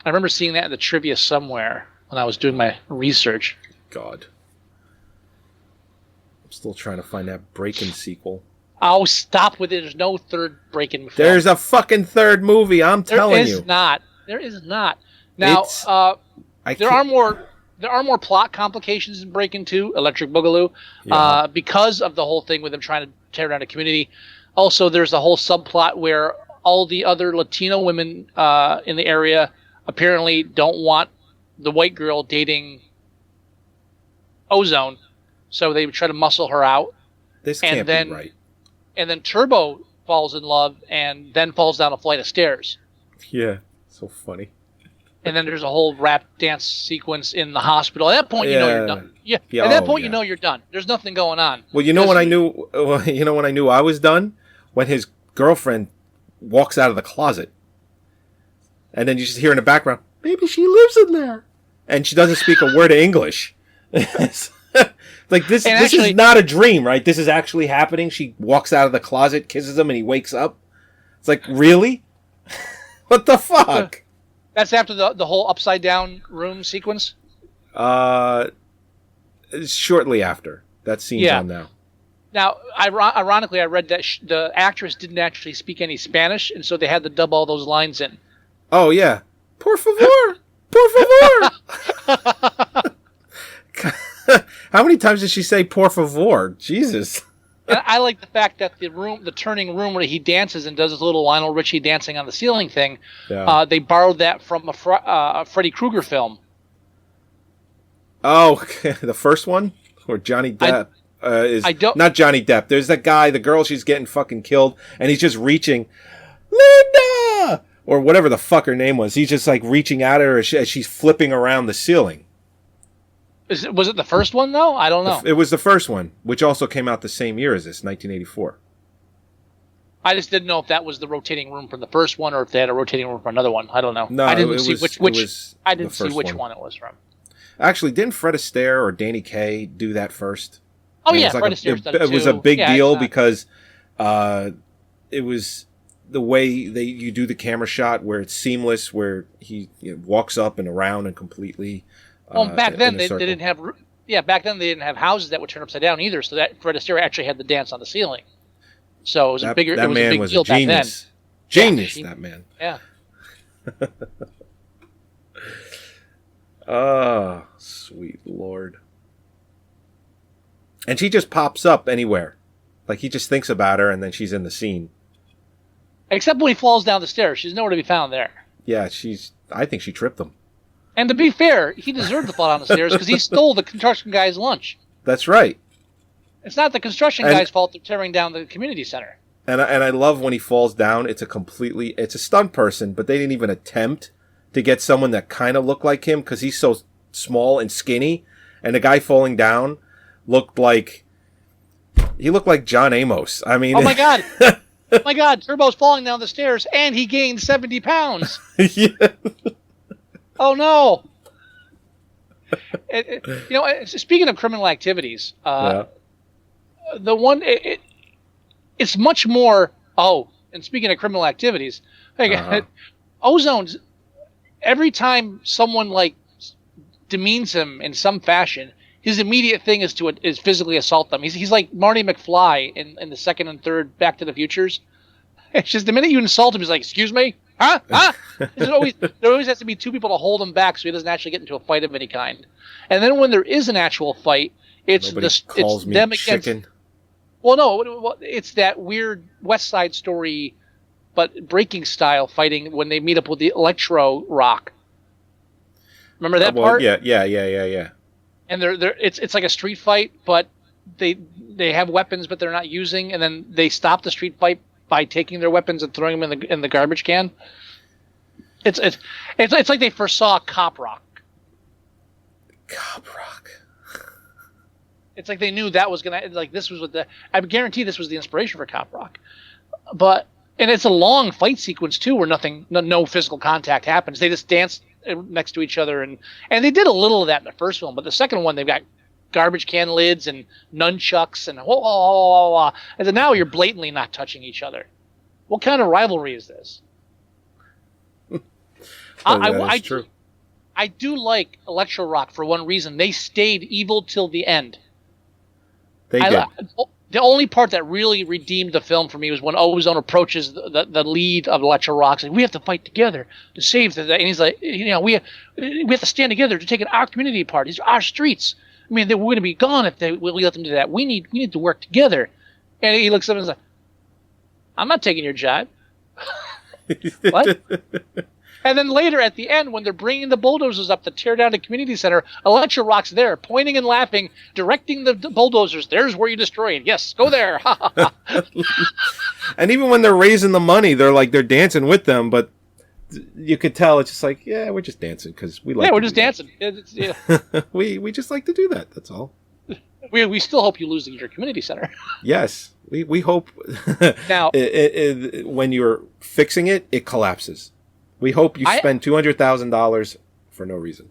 I remember seeing that in the trivia somewhere when I was doing my research. God. I'm still trying to find that Breakin' sequel. Oh, stop with it. There's no third Breakin' film. There's a fucking third movie. I'm telling you. There is not. There is not. Now, there can't- are more plot complications in Breakin' 2, Electric Boogaloo, because of the whole thing with them trying to tear down a community. Also, there's a whole subplot where all the other Latino women in the area apparently don't want the white girl dating Ozone, so they try to muscle her out. This can't be right. And then Turbo falls in love and then falls down a flight of stairs. Yeah, so funny. And then there's a whole rap dance sequence in the hospital. At that point, you know you're done. Yeah. At that point, you know you're done. There's nothing going on. Well, you know when I knew. You know when I knew I was done, when his girlfriend walks out of the closet, and then you just hear in the background, "Maybe she lives in there," and she doesn't speak a word of English. Like this is not a dream, right? This is actually happening. She walks out of the closet, kisses him, and he wakes up. It's like, really? What the fuck? That's after the whole upside down room sequence? Shortly after. That scene's on now. Now, ironically, I read that the actress didn't actually speak any Spanish, and so they had to dub all those lines in. Oh, yeah. Por favor! Por favor! How many times did she say por favor? Jesus. And I like the fact that the turning room where he dances and does his little Lionel Richie dancing on the ceiling thing, they borrowed that from a Freddy Krueger film. Oh, the first one? Or Johnny Depp? Not Johnny Depp. There's that guy, the girl, she's getting fucking killed, and he's just reaching, Linda! Or whatever the fuck her name was. He's just like reaching at her as she's flipping around the ceiling. Was it the first one, though? I don't know. It was the first one, which also came out the same year as this, 1984. I just didn't know if that was the rotating room for the first one or if they had a rotating room for another one. I don't know. No, I didn't see which one. One it was from. Actually, didn't Fred Astaire or Danny Kaye do that first? Oh, yeah, Fred Astaire's done it too. It was a big deal because it was the way you do the camera shot where it's seamless, where he walks up and around and completely... Well, back then they didn't have. Yeah, back then they didn't have houses that would turn upside down either. So that Fred Astaire actually had the dance on the ceiling. So it was a bigger. It was a big deal back then. Genius, that man. Yeah. Oh, sweet Lord. And she just pops up anywhere, like he just thinks about her, and then she's in the scene. Except when he falls down the stairs, she's nowhere to be found there. Yeah, I think she tripped him. And to be fair, he deserved to fall down the stairs because he stole the construction guy's lunch. That's right. It's not the construction guy's fault they're tearing down the community center. And I love when he falls down. It's a stunt person, but they didn't even attempt to get someone that kind of looked like him because he's so small and skinny. And the guy falling down looked like John Amos. I mean, oh my god, oh my god, Turbo's falling down the stairs and he gained 70 pounds. Yeah. Oh no! Speaking of criminal activities, the one it's much more. Oh, and speaking of criminal activities, Ozone's every time someone like demeans him in some fashion, his immediate thing is is physically assault them. He's like Marty McFly in the second and third Back to the Futures. It's just the minute you insult him, he's like, "Excuse me." Huh? There always has to be two people to hold him back so he doesn't actually get into a fight of any kind. And then when there is an actual fight, it's them against. Well, no, it's that weird West Side Story, but breaking style fighting when they meet up with the Electro Rock. Remember that part? Yeah. And it's like a street fight, but they have weapons, but they're not using, and then they stop the street fight by taking their weapons and throwing them in the garbage can. It's like they first saw Cop Rock. Cop Rock. It's like they knew that was gonna this was I guarantee this was the inspiration for Cop Rock. And it's a long fight sequence too, where no physical contact happens. They just dance next to each other, and they did a little of that in the first film, but the second one they've got garbage can lids and nunchucks and and then now you're blatantly not touching each other. What kind of rivalry is this? True. I do like Electro Rock for one reason. They stayed evil till the end. They did. The only part that really redeemed the film for me was when Ozone approaches the lead of Electra Rocks, and we have to fight together to save the. And he's like, we have to stand together to take our community apart. These are our streets. I mean, we're going to be gone if we let them do that. We need to work together. And he looks up and is like, I'm not taking your job. What? And then later at the end, when they're bringing the bulldozers up to tear down the community center, Electra Rock's there, pointing and laughing, directing the bulldozers. There's where you destroy it. Yes, go there. And even when they're raising the money, they're dancing with them, but you could tell it's just like, yeah, we're just dancing because we like. Yeah, we're just dancing. Yeah. we just like to do that. That's all. We still hope you lose your community center. Yes, we hope. Now, when you're fixing it, it collapses. We hope you spend $200,000 for no reason.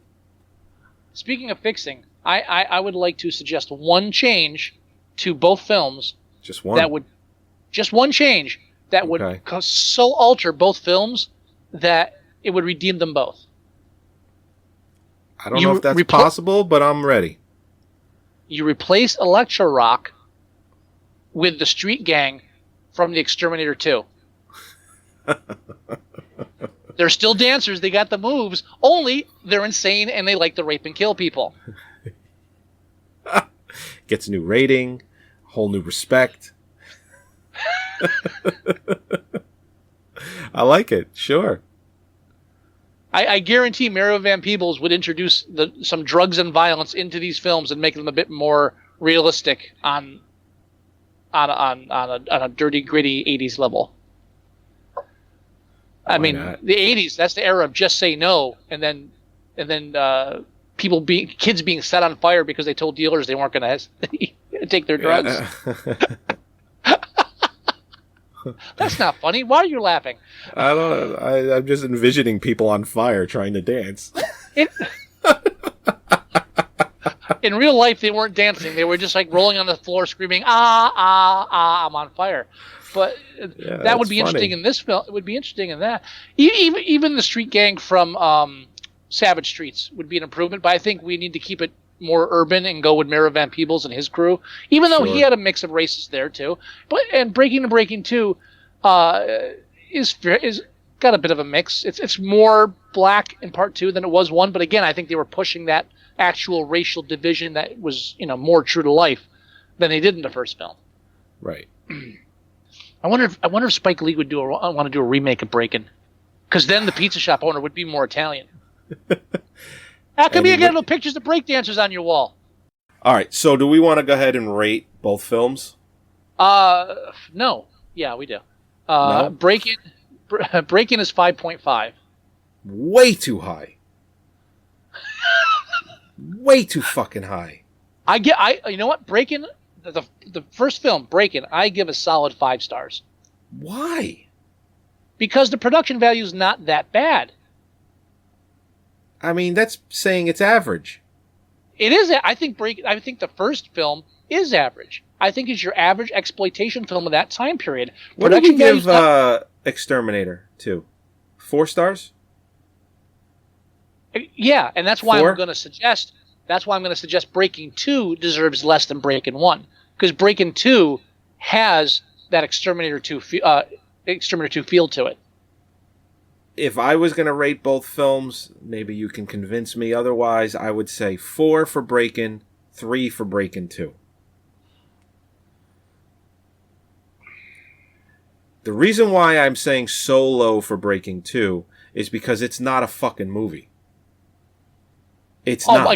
Speaking of fixing, I would like to suggest one change to both films. Just one. Just one change that would so alter both films that it would redeem them both. I don't know if that's possible, but I'm ready. You replace Electra Rock with the street gang from The Exterminator 2. They're still dancers. They got the moves. Only they're insane and they like to rape and kill people. Gets a new rating, whole new respect. I like it. Sure. I guarantee Mario Van Peebles would introduce some drugs and violence into these films and make them a bit more realistic on a dirty, gritty 80s level. I mean, the 80s, that's the era of just say no, and then kids being set on fire because they told dealers they weren't going to take their drugs. That's not funny. Why are you laughing? I don't know. I'm just envisioning people on fire trying to dance. In real life, they weren't dancing. They were just like rolling on the floor screaming, I'm on fire. But that would be interesting in this film. It would be interesting in that. Even the street gang from Savage Streets would be an improvement, but I think we need to keep it more urban and go with Mario Van Peebles and his crew, even though he had a mix of races there too. And Breaking 2 is got a bit of a mix. It's more black in part 2 than it was 1, but again, I think they were pushing that actual racial division that was more true to life than they did in the first film. Right. I wonder if Spike Lee would want to do a remake of Breakin', because then the pizza shop owner would be more Italian. How come you got no pictures of breakdancers on your wall? All right, so do we want to go ahead and rate both films? No. Yeah, we do. No? Breakin' is 5.5. Way too high. Way too fucking high. You know what? Breakin', the first film, Breakin', I give a solid 5 stars. Why? Because the production value is not that bad. I mean, that's saying it's average. It is. I think the first film is average. I think it's your average exploitation film of that time period. What did we give Exterminator 2? 4 stars? Yeah, and that's why I'm going to suggest. That's why I'm going to suggest Breaking 2 deserves less than Breaking 1, because Breaking 2 has that Exterminator 2 feel to it. If I was going to rate both films, maybe you can convince me otherwise, I would say 4 for Breakin', 3 for Breakin' 2. The reason why I'm saying so low for Breaking 2 is because it's not a fucking movie. It's not.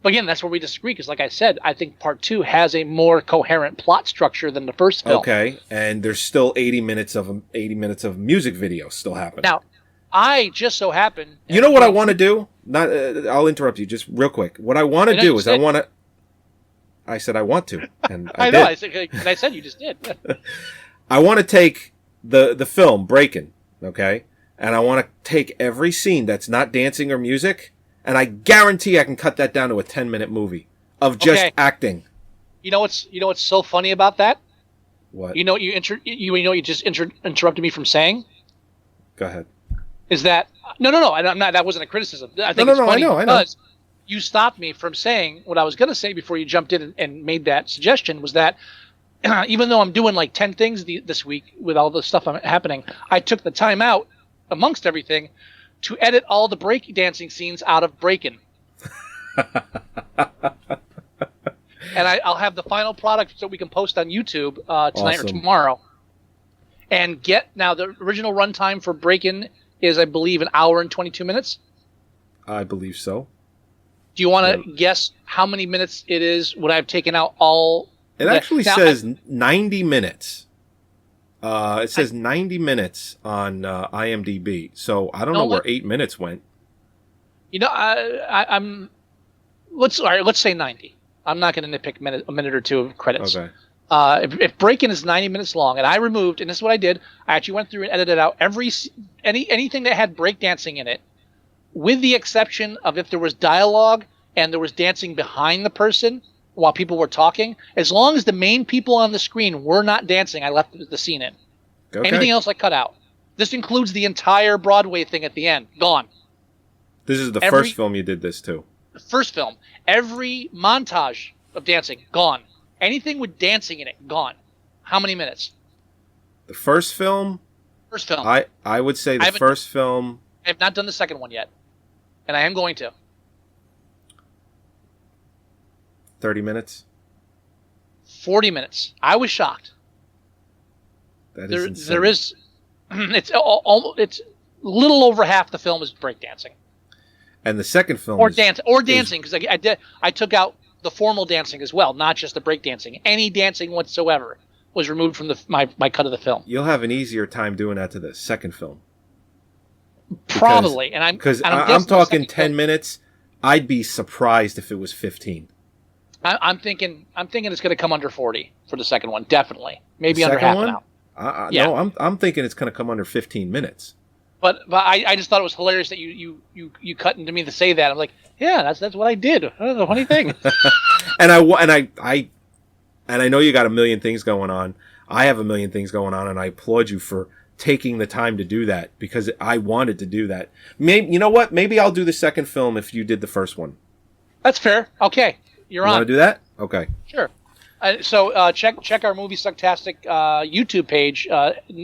Again, that's where we disagree, because like I said, I think Part 2 has a more coherent plot structure than the first film. Okay, and there's still 80 minutes of music video still happening. Now, I just so happen... You know what I want to do? I'll interrupt you just real quick. What I want to do is I said I want to, and I know. did. I said you just did. I want to take the film, Breakin', okay? And I want to take every scene that's not dancing or music, and I guarantee I can cut that down to a 10-minute movie of just acting. You know what's so funny about that? What? You know what you just interrupted me from saying? Go ahead. Is that no? I'm not. That wasn't a criticism. I think it's funny I know. Because you stopped me from saying what I was going to say before you jumped in and made that suggestion. Was that even though I'm doing like 10 things this week with all the stuff happening, I took the time out amongst everything to edit all the break dancing scenes out of Breakin'. And I'll have the final product so we can post on YouTube tonight or tomorrow. And now the original runtime for Breakin' is, I believe, 1 hour and 22 minutes. I believe so. Do you want to guess how many minutes it is when I've taken out all? It actually says 90 minutes. It says 90 minutes on IMDb. So I don't know where 8 minutes went. You know, I'm. Let's say 90. I'm not going to nitpick a minute or two of credits. Okay. If Breakin' is 90 minutes long, and I removed, and this is what I did, I actually went through and edited out anything that had breakdancing in it, with the exception of if there was dialogue and there was dancing behind the person while people were talking. As long as the main people on the screen were not dancing, I left the scene in. Okay. Anything else I cut out. This includes the entire Broadway thing at the end. Gone. This is the first film you did this to. The first film. Every montage of dancing, gone. Anything with dancing in it, gone. How many minutes? The first film? First film. I would say the first film... I have not done the second one yet. And I am going to. 30 minutes? 40 minutes. I was shocked. That is insane. There is... It's a little over half the film is breakdancing. And the second film dancing, because I took out the formal dancing as well, not just the breakdancing. Any dancing whatsoever was removed from my cut of the film. You'll have an easier time doing that to the second film. Probably, and I'm talking 10 minutes. I'd be surprised if it was 15. I'm thinking it's going to come under 40 for the second one, definitely. Maybe under half an hour. No, I'm thinking it's going to come under 15 minutes. But I just thought it was hilarious that you cut into me to say that. I'm like, yeah, that's what I did. That's a funny thing. and I know you got a million things going on. I have a million things going on, and I applaud you for taking the time to do that because I wanted to do that. Maybe you know what? Maybe I'll do the second film if you did the first one. That's fair. Okay, you're on. You want to do that? Okay. Sure. So check our Moviesucktastic YouTube page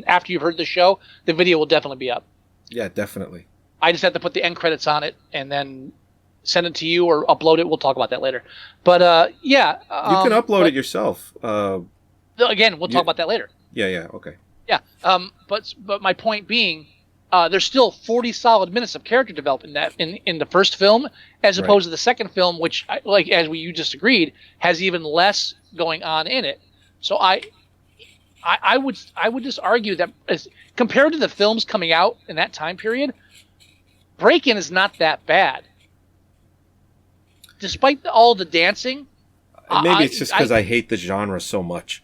after you've heard the show. The video will definitely be up. Yeah, definitely. I just have to put the end credits on it and then send it to you or upload it. We'll talk about that later. But yeah, you can upload it yourself. Again, we'll talk about that later. Yeah. Okay. Yeah. But my point being, there's still 40 solid minutes of character development in the first film, as opposed to the second film, which, like as you just agreed, has even less going on in it. So I would just argue that compared to the films coming out in that time period, Breakin' is not that bad. Despite all the dancing. Maybe it's just because I hate the genre so much.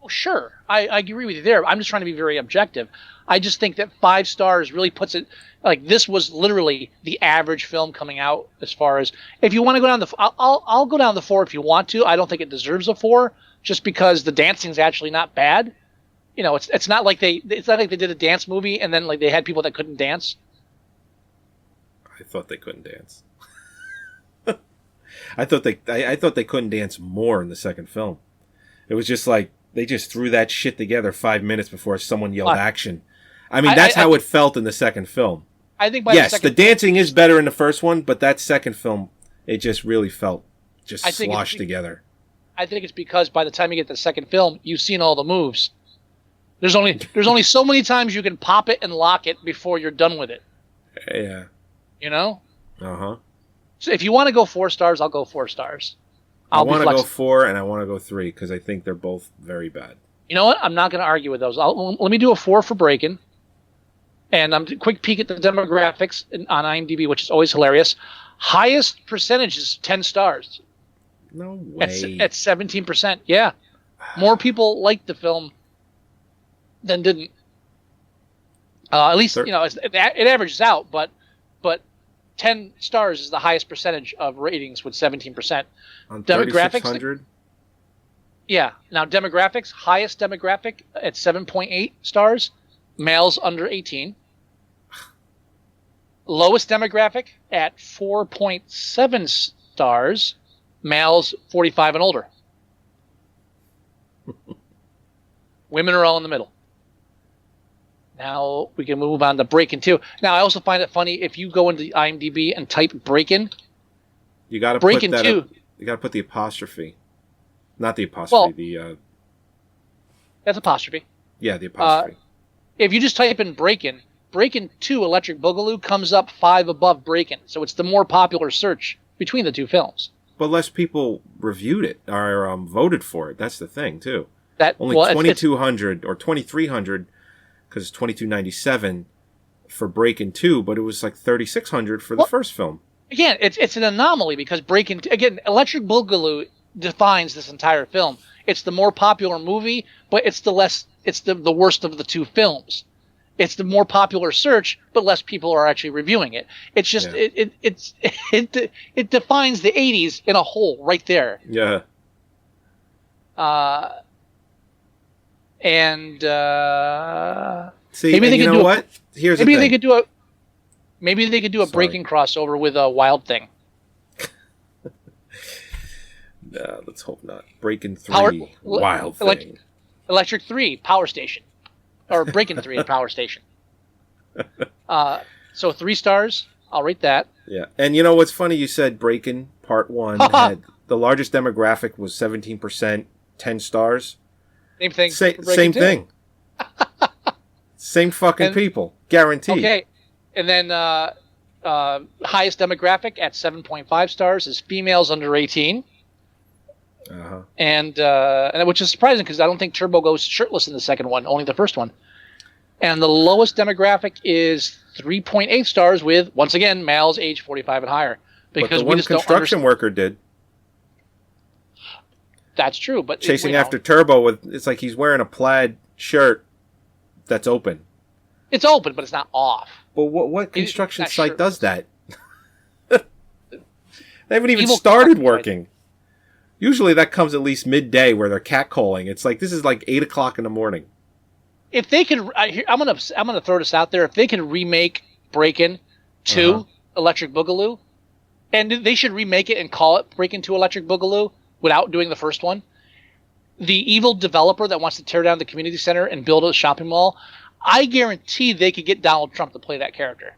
Oh, sure. I agree with you there. I'm just trying to be very objective. I just think that 5 stars really puts it like this was literally the average film coming out as far as if you want to go down I'll go down the 4 if you want to. I don't think it deserves a 4 just because the dancing's actually not bad. You know, it's not like they did a dance movie and then like they had people that couldn't dance. I thought they couldn't dance. I thought they couldn't dance more in the second film. It was just like they just threw that shit together 5 minutes before someone yelled action. I mean, that's how it felt in the second film. I think by the dancing is better in the first one, but that second film, it just really felt just sloshed together. I think it's because by the time you get to the second film, you've seen all the moves. There's only so many times you can pop it and lock it before you're done with it. Yeah. You know? Uh-huh. So if you want to go 4 stars, I'll go 4 stars. I want to go 4 and I want to go 3 because I think they're both very bad. You know what? I'm not going to argue with those. Let me do a 4 for Breakin'. And I'm quick peek at the demographics on IMDb, which is always hilarious. Highest percentage is 10 stars. No way. At 17%. Yeah. More people liked the film than didn't. At least, you know, it averages out, but 10 stars is the highest percentage of ratings with 17%. On demographics? Yeah. Now, demographics, highest demographic at 7.8 stars, males under 18. Lowest demographic at 4.7 stars, males 45 and older. Women are all in the middle. Now we can move on to Breakin' 2. Now I also find it funny if you go into IMDb and type Breakin'. You got to put Breakin' that. 2. You got to put the apostrophe, not the apostrophe. Well, that's apostrophe. Yeah, the apostrophe. If you just type in Breakin', Breakin' 2 Electric Boogaloo comes up 5 above Breakin'. So it's the more popular search between the two films. But less people reviewed it or voted for it. That's the thing too. Only 2,200 or 2,300 because it's 2,297 for Breakin' 2, but it was like 3,600 for the first film. Again, it's an anomaly because Electric Boogaloo defines this entire film. It's the more popular movie, but it's the worst of the two films. It's the more popular search, but less people are actually reviewing it. It's just it defines the 80s in a whole right there. Yeah. See, maybe they you could know do what? Here's maybe the thing. Maybe they could do a Breaking crossover with a Wild Thing. Let's hope not. Breaking 3, Wild Thing. Electric 3, Power Station. Or Breaking 3, Power Station. So 3 stars. I'll rate that. Yeah. And you know what's funny? You said Breaking Part 1 had the largest demographic was 17%, 10 stars. Same thing. Same thing. Same fucking people. Guaranteed. Okay. And then highest demographic at 7.5 stars is females under 18. Uh-huh. And which is surprising because I don't think Turbo goes shirtless in the second one, only the first one. And the lowest demographic is 3.8 stars with, once again, males age 45 and higher. Because but the one construction worker did. That's true, but chasing after Turbo it's like he's wearing a plaid shirt that's open. It's open, but it's not off. But what construction site does that? They haven't even started working. Usually that comes at least midday where they're catcalling. It's like this is like 8 o'clock in the morning. If they could, I'm gonna throw this out there. If they could remake Breakin' 2 Electric Boogaloo, and they should remake it and call it Breakin' 2 Electric Boogaloo without doing the first one. The evil developer that wants to tear down the community center and build a shopping mall, I guarantee they could get Donald Trump to play that character.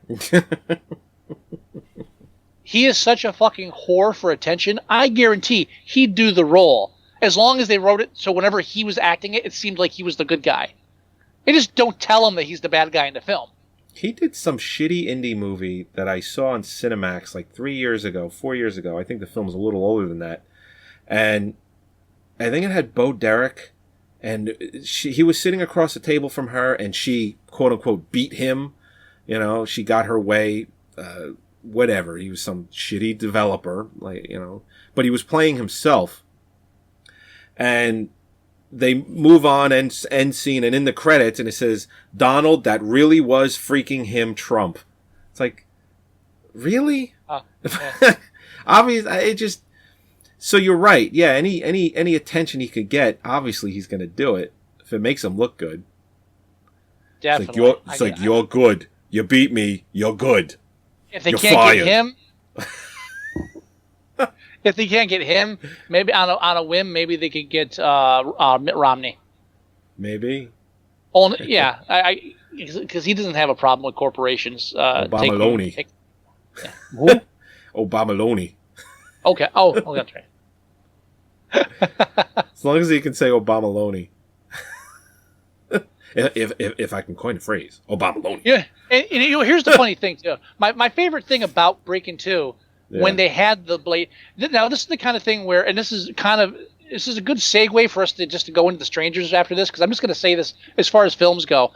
He is such a fucking whore for attention. I guarantee he'd do the role. As long as they wrote it so whenever he was acting it seemed like he was the good guy. They just don't tell him that he's the bad guy in the film. He did some shitty indie movie that I saw on Cinemax like 4 years ago. I think the film's a little older than that. And I think it had Bo Derek. And he was sitting across the table from her and she, quote unquote, beat him. You know, she got her way. Whatever. He was some shitty developer, but he was playing himself. And they move on and end scene, and in the credits, and it says, Donald, that really was freaking him Trump. It's like, really? Yeah. Obviously, so you're right. Yeah, any attention he could get, obviously he's going to do it if it makes him look good. Definitely. It's like you're good. You beat me. You're good. If they You're can't fired. get him, if they can't get him, maybe on a whim, maybe they could get Mitt Romney. Maybe. Yeah, because he doesn't have a problem with corporations. Obama-Loney. Who? Obama-Loney. Okay. Oh, that's right. As long as he can say Obama-Loney. If I can coin a phrase, Obama-Loney. Yeah, and here's the funny thing too. My favorite thing about Breakin' 2, when they had the blade. Now this is the kind of thing where, and this is a good segue for us to go into the strangers after this, because I'm just going to say this as far as films go.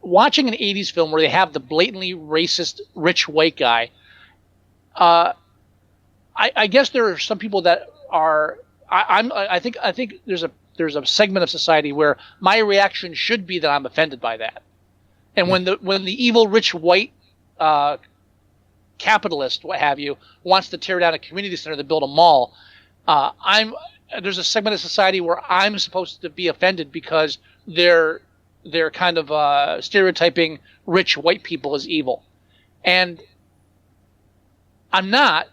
Watching an '80s film where they have the blatantly racist rich white guy, I guess there are some people that are. I think there's a segment of society where my reaction should be that I'm offended by that. And when the evil rich white capitalist, what have you, wants to tear down a community center to build a mall, there's a segment of society where I'm supposed to be offended because they're kind of stereotyping rich white people as evil. And I'm not,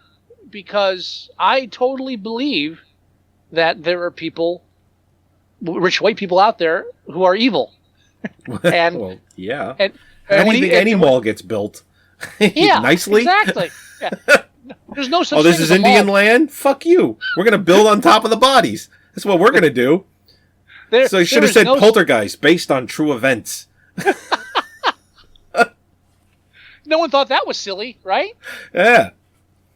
because I totally believe that there are people rich white people out there who are evil. And well, yeah. and How do when you think any mall gets built? yeah, Nicely? exactly. Yeah. There's no such Oh, thing this is as a Indian mall. land? Fuck you. We're going to build on top of the bodies. That's what we're going to do. So you should have said Poltergeist, based on true events. No one thought that was silly, right? Yeah.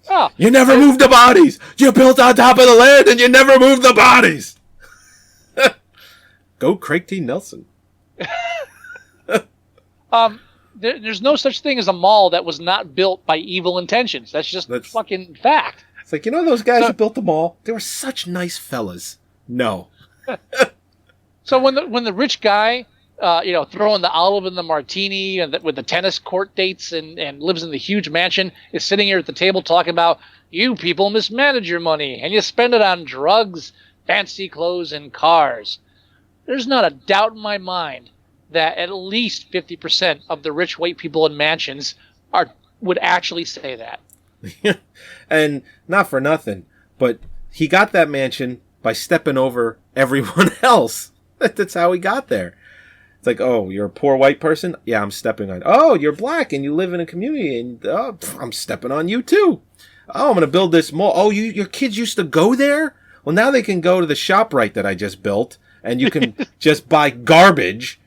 Oh, You never moved the bodies. You built on top of the land and you never moved the bodies. Go Craig T. Nelson. there's no such thing as a mall that was not built by evil intentions. That's just fucking fact. It's like, you know those guys that built the mall? They were such nice fellas. No. So when the rich guy, throwing the olive in the martini and with the tennis court dates and lives in the huge mansion, is sitting here at the table talking about, you people mismanage your money and you spend it on drugs, fancy clothes, and cars. There's not a doubt in my mind that at least 50% of the rich white people in mansions would actually say that. And not for nothing, but he got that mansion by stepping over everyone else. That's how he got there. It's like, oh, you're a poor white person? Yeah, I'm stepping on. Oh, you're black and you live in a community, and I'm stepping on you too. Oh, I'm going to build this mall. Oh, your kids used to go there? Well, now they can go to the ShopRite that I just built, and you can just buy garbage.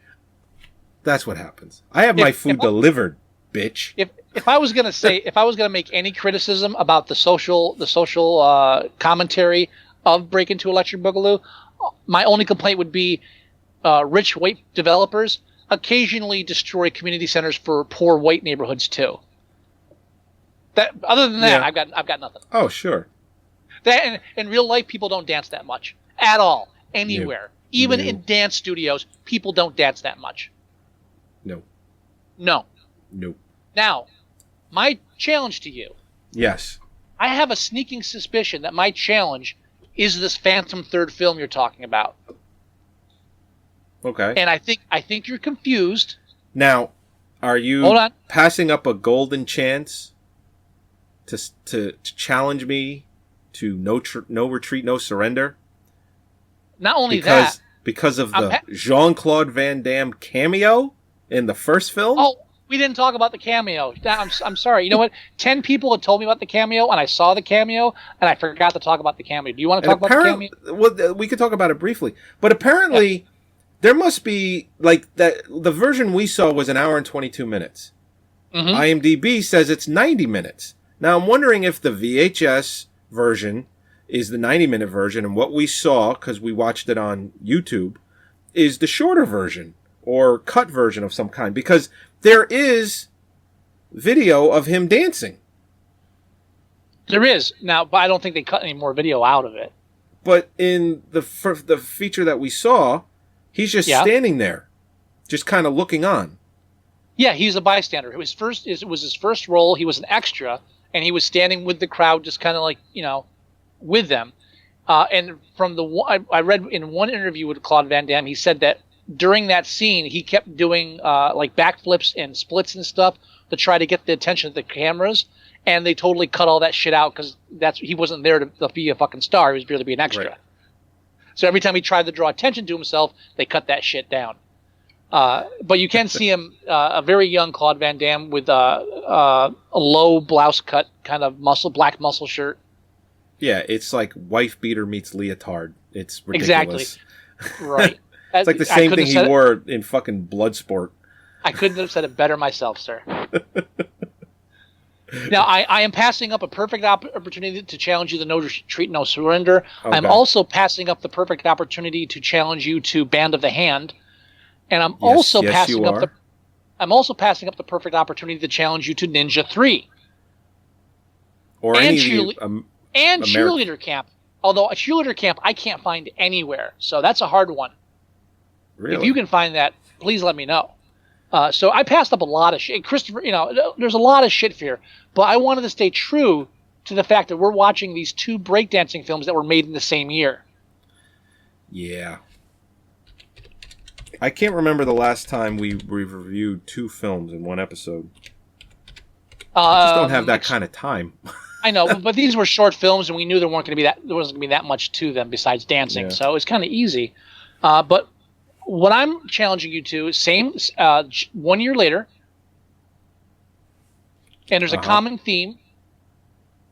That's what happens. I have my food delivered, bitch. If I was gonna make any criticism about the social commentary of Break Into Electric Boogaloo, my only complaint would be rich white developers occasionally destroy community centers for poor white neighborhoods too. Other than that, Yeah. I've got nothing. Oh, sure. That in real life, people don't dance that much at all, anywhere. Even No. in dance studios, people don't dance that much. No. No. Nope. Now, my challenge to you. Yes. I have a sneaking suspicion that my challenge is this Phantom Third film you're talking about. Okay. And I think you're confused. Now, are you Hold on. passing up a golden chance to challenge me to no retreat, no surrender? Not only that, because of I'm the Jean-Claude Van Damme cameo in the first film? oh, we didn't talk about the cameo. I'm sorry. You know what? 10 people had told me about the cameo, and I saw the cameo, and I forgot to talk about the cameo. Do you want to talk about the cameo? Well, we could talk about it briefly. But apparently, there must be, like, the version we saw was an hour and 22 minutes. Mm-hmm. IMDb says it's 90 minutes. Now, I'm wondering if the VHS version is the 90-minute version, and what we saw, because we watched it on YouTube, is the shorter version, or cut version of some kind. Because there is video of him dancing. There is. Now, but I don't think they cut any more video out of it. But in the feature that we saw, he's just standing there, just kind of looking on. Yeah, he's a bystander. It was his first role. He was an extra, and he was standing with the crowd, just kind of like, with them. And from I read in one interview with Claude Van Damme, he said that during that scene, he kept doing like backflips and splits and stuff to try to get the attention of the cameras, and they totally cut all that shit out because he wasn't there to be a fucking star. He was there to be an extra. Right. So every time he tried to draw attention to himself, they cut that shit down. But you can see him, a very young Claude Van Damme with a low blouse cut kind of black muscle shirt. Yeah, it's like wife beater meets leotard. It's ridiculous. Exactly. Right. It's like the same thing he wore in fucking Bloodsport. I couldn't have said it better myself, sir. Now, I am passing up a perfect opportunity to challenge you to no retreat, no surrender. Okay. I'm also passing up the perfect opportunity to challenge you to Band of the Hand. And I'm also passing up the perfect opportunity to challenge you to Ninja 3. Or and any Cheerleader Camp. Although a Cheerleader Camp I can't find anywhere. So that's a hard one. Really? If you can find that, please let me know. So I passed up a lot of shit. Christopher, there's a lot of shit here. But I wanted to stay true to the fact that we're watching these two breakdancing films that were made in the same year. Yeah. I can't remember the last time we reviewed two films in one episode. I just don't have that kind of time. I know, but these were short films, and we knew there wasn't going to be that much to them besides dancing. Yeah. So it's kind of easy. But what I'm challenging you to, same 1 year later, and there's a common theme.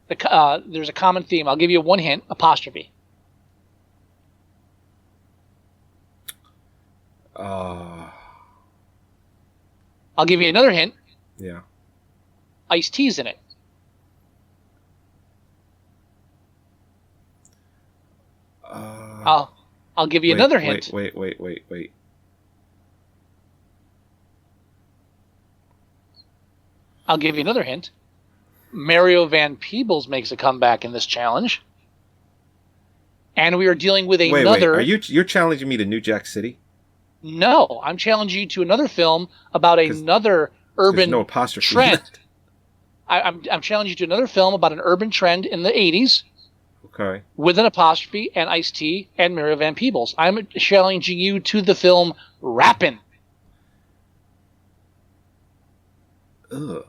There's a common theme. I'll give you one hint, apostrophe. I'll give you another hint. Yeah. Ice-T's in it. I'll give you another hint. Wait. I'll give you another hint. Mario Van Peebles makes a comeback in this challenge. And we are dealing with another... Wait. You're challenging me to New Jack City? No, I'm challenging you to another film about another urban no apostrophe trend. I'm challenging you to another film about an urban trend in the 80s. Okay. With an apostrophe and Ice-T and Mario Van Peebles. I'm challenging you to the film Rappin'. Ugh.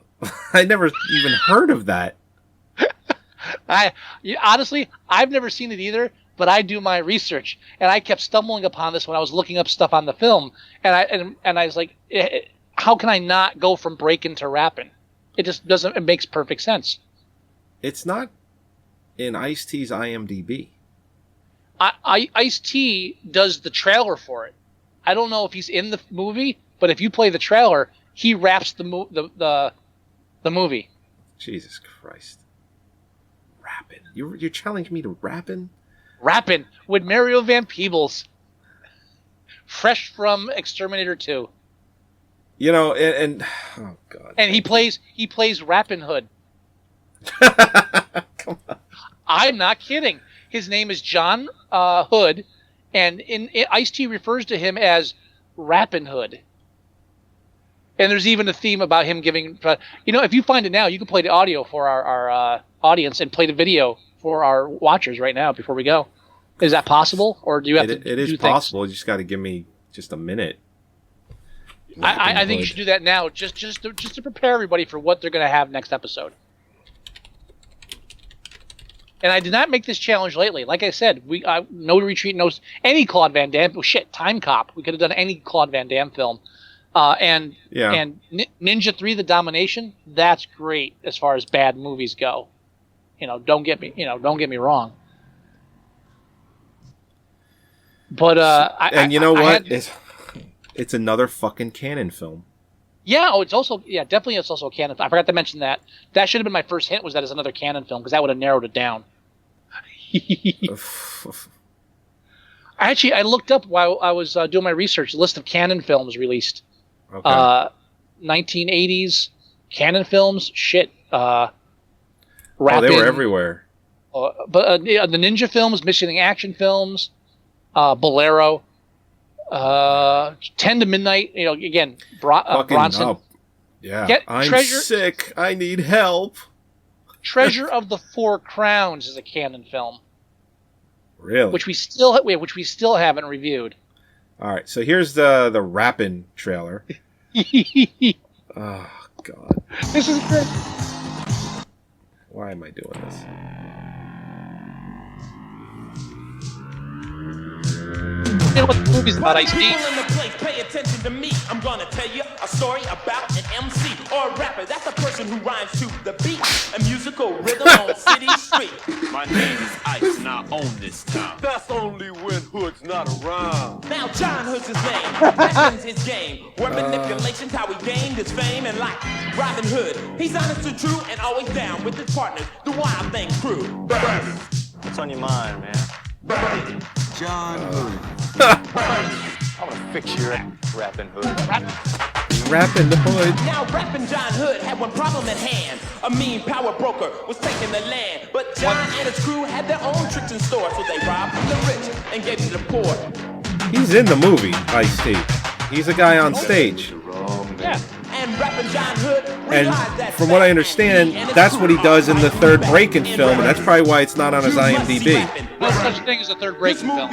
I never even heard of that. Honestly, I've never seen it either, but I do my research, and I kept stumbling upon this when I was looking up stuff on the film, and I was like, how can I not go from breaking to rapping? It just doesn't. It makes perfect sense. It's not in Ice-T's IMDb. Ice-T does the trailer for it. I don't know if he's in the movie, but if you play the trailer, he raps the movie. Jesus Christ. Rapping. You're challenging me to rapping? Rapping with Mario Van Peebles. Fresh from Exterminator 2. You know, and oh god. And he plays Rappin' Hood. Come on. I'm not kidding. His name is John Hood, and Ice-T refers to him as Rappin' Hood. And there's even a theme about him giving... if you find it now, you can play the audio for our audience and play the video for our watchers right now before we go. Is that possible? Or do you have to It is possible. You just got to give me just a minute. I think you should do that now, just to prepare everybody for what they're going to have next episode. And I did not make this challenge lately. Like I said, no retreat, no any Claude Van Damme. Oh, shit, Time Cop. We could have done any Claude Van Damme film. And Ninja 3: The Domination. That's great as far as bad movies go. Don't get me wrong. But it's another fucking canon film. Yeah, it's also definitely it's also a canon. I forgot to mention that. That should have been my first hint, was that it's another canon film, because that would have narrowed it down. I looked up while I was doing my research, a list of canon films released. Okay. 1980s canon films. Shit. They were everywhere. But the Ninja films, Missing Action films, Bolero. 10 to Midnight, again, Bronson. Up. Yeah. I'm sick. I need help. Treasure of the Four Crowns is a canon film. Really? Which we still haven't reviewed. All right. So here's the Rappin' trailer. Oh god. This is great. Why am I doing this? You know what the movie's about, Ice-T? Pay attention to me. I'm gonna tell you a story about an MC or a rapper. That's a person who rhymes to the beat. A musical rhythm on city street. My name is Ice and I own this town. That's only when Hood's not around. Now John Hood's his name. Fashion's his game. Word manipulation's how he gained his fame and like Robin Hood. He's honest and true and always down with his partners, the Wild Thing crew. What's on your mind, man? John Hood. I wanna fix your Rappin' Hood. Rappin' the Hood. Now Rappin' John Hood had one problem at hand. A mean power broker was taking the land. But John and his crew had their own tricks in store. So they robbed from the rich and gave to the poor. He's in the movie, Ice-T. He's a guy on stage. Yeah. And Rappin' John Hood And from what I understand, that's what he does in the third Breakin' film, and that's probably why it's not on his IMDb. No such thing as a third Breakin' film.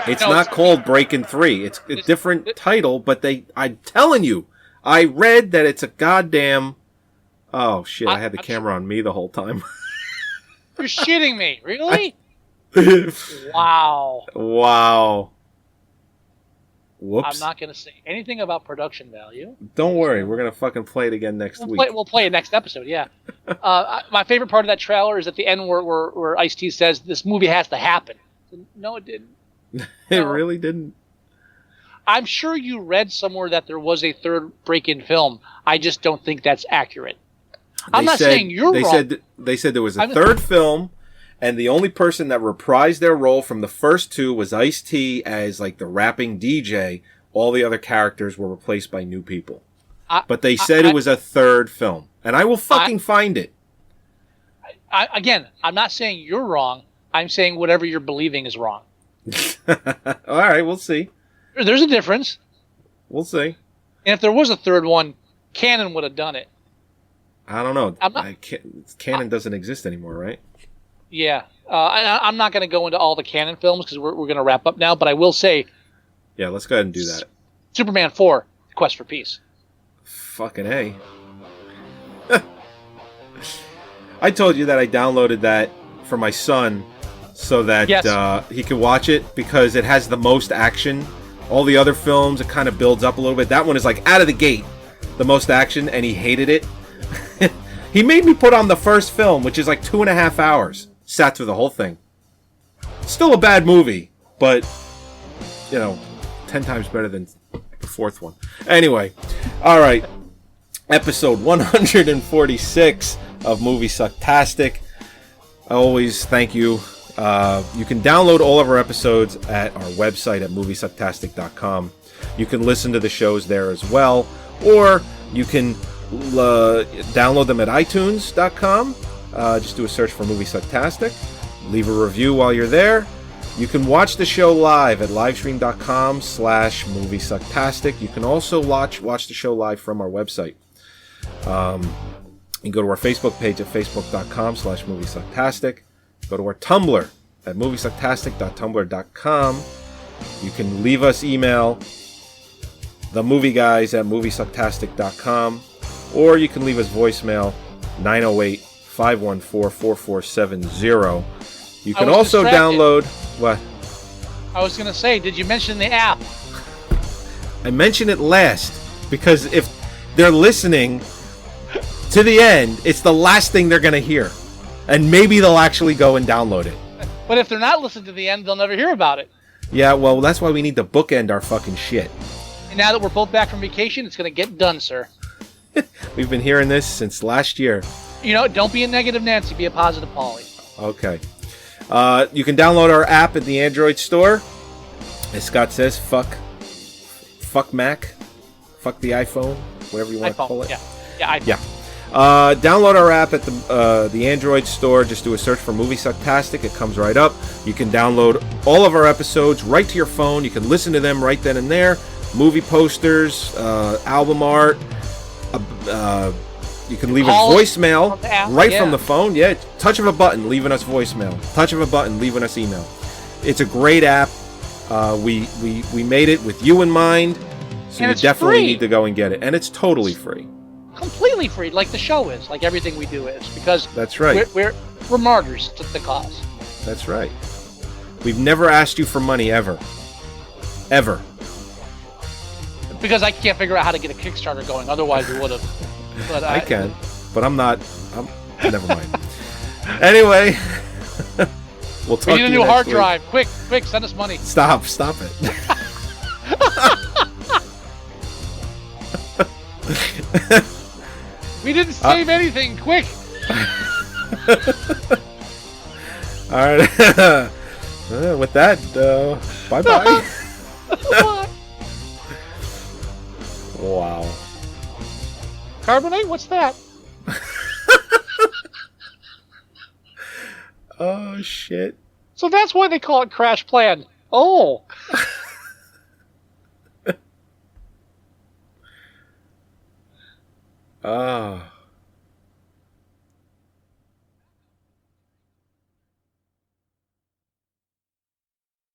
It's not called Breakin' 3. It's a different title, but I'm telling you, I read that it's a goddamn... Oh, shit, I had the camera on me the whole time. You're shitting me. Really? Wow. Wow. Whoops. I'm not going to say anything about production value. Don't worry, we're gonna fucking play it again next week. We'll play it next episode. Yeah. My favorite part of that trailer is at the end where Ice-T says this movie has to happen. No, it didn't. It really didn't. I'm sure you read somewhere that there was a third Break-In film. I just don't think that's accurate. I'm not saying you're wrong. They said there was a third film, and the only person that reprised their role from the first two was Ice-T as like the rapping DJ. All the other characters were replaced by new people. But they said it was a third film, and I will fucking find it. Again, I'm not saying you're wrong. I'm saying whatever you're believing is wrong. All right, we'll see. There's a difference. We'll see. And if there was a third one, Canon would have done it. I don't know. Canon doesn't exist anymore, right? Yeah. I'm not going to go into all the Canon films because we're going to wrap up now, but I will say... Yeah, let's go ahead and do that. Superman 4, Quest for Peace. Fucking A. I told you that I downloaded that for my son so that he could watch it because it has the most action. All the other films, it kind of builds up a little bit. That one is like out of the gate, the most action, and he hated it. He made me put on the first film, which is like 2.5 hours. Sat through the whole thing. Still a bad movie, but, 10 times better than the fourth one. Anyway, all right. Episode 146 of Moviesucktastic. I always thank you. You can download all of our episodes at our website at Moviesucktastic.com. You can listen to the shows there as well, or you can download them at iTunes.com. Just do a search for Moviesucktastic. Leave a review while you're there. You can watch the show live at livestream.com/Moviesucktastic. You can also watch the show live from our website. You can go to our Facebook page at facebook.com/Moviesucktastic. Go to our Tumblr at moviesucktastic.tumblr.com. You can leave us email, themovieguys@moviesucktastic.com, or you can leave us voicemail, 908-514-4470. You can also download... What? I was going to say, did you mention the app? I mentioned it last, because if they're listening to the end, it's the last thing they're going to hear. And maybe they'll actually go and download it. But if they're not listening to the end, they'll never hear about it. Yeah, well, that's why we need to bookend our fucking shit. And now that we're both back from vacation, it's going to get done, sir. We've been hearing this since last year. Don't be a negative Nancy, be a positive Polly. Okay. You can download our app at the Android store. As Scott says, fuck Mac. Fuck the iPhone. Whatever you want to call it. Yeah, iPhone. Yeah. Download our app at the Android store. Just do a search for Moviesucktastic. It comes right up. You can download all of our episodes right to your phone. You can listen to them right then and there. Movie posters, album art. You can leave a voicemail right from the phone. Yeah, touch of a button, leaving us voicemail. Touch of a button, leaving us email. It's a great app. We made it with you in mind, so you definitely need to go and get it. And it's totally free. Completely free, like the show is, like everything we do is, because that's right. We're martyrs to the cause. That's right. We've never asked you for money ever. Ever. Because I can't figure out how to get a Kickstarter going. Otherwise, we would have. But I can, but I'm not. Never mind. Anyway, we'll talk. We need a new hard drive. Quick, send us money. Stop it. We didn't save anything. Quick. All right. With that, bye bye. Wow. Carbonate? What's that? Oh, shit. So that's why they call it Crash Plan. Oh. Ah.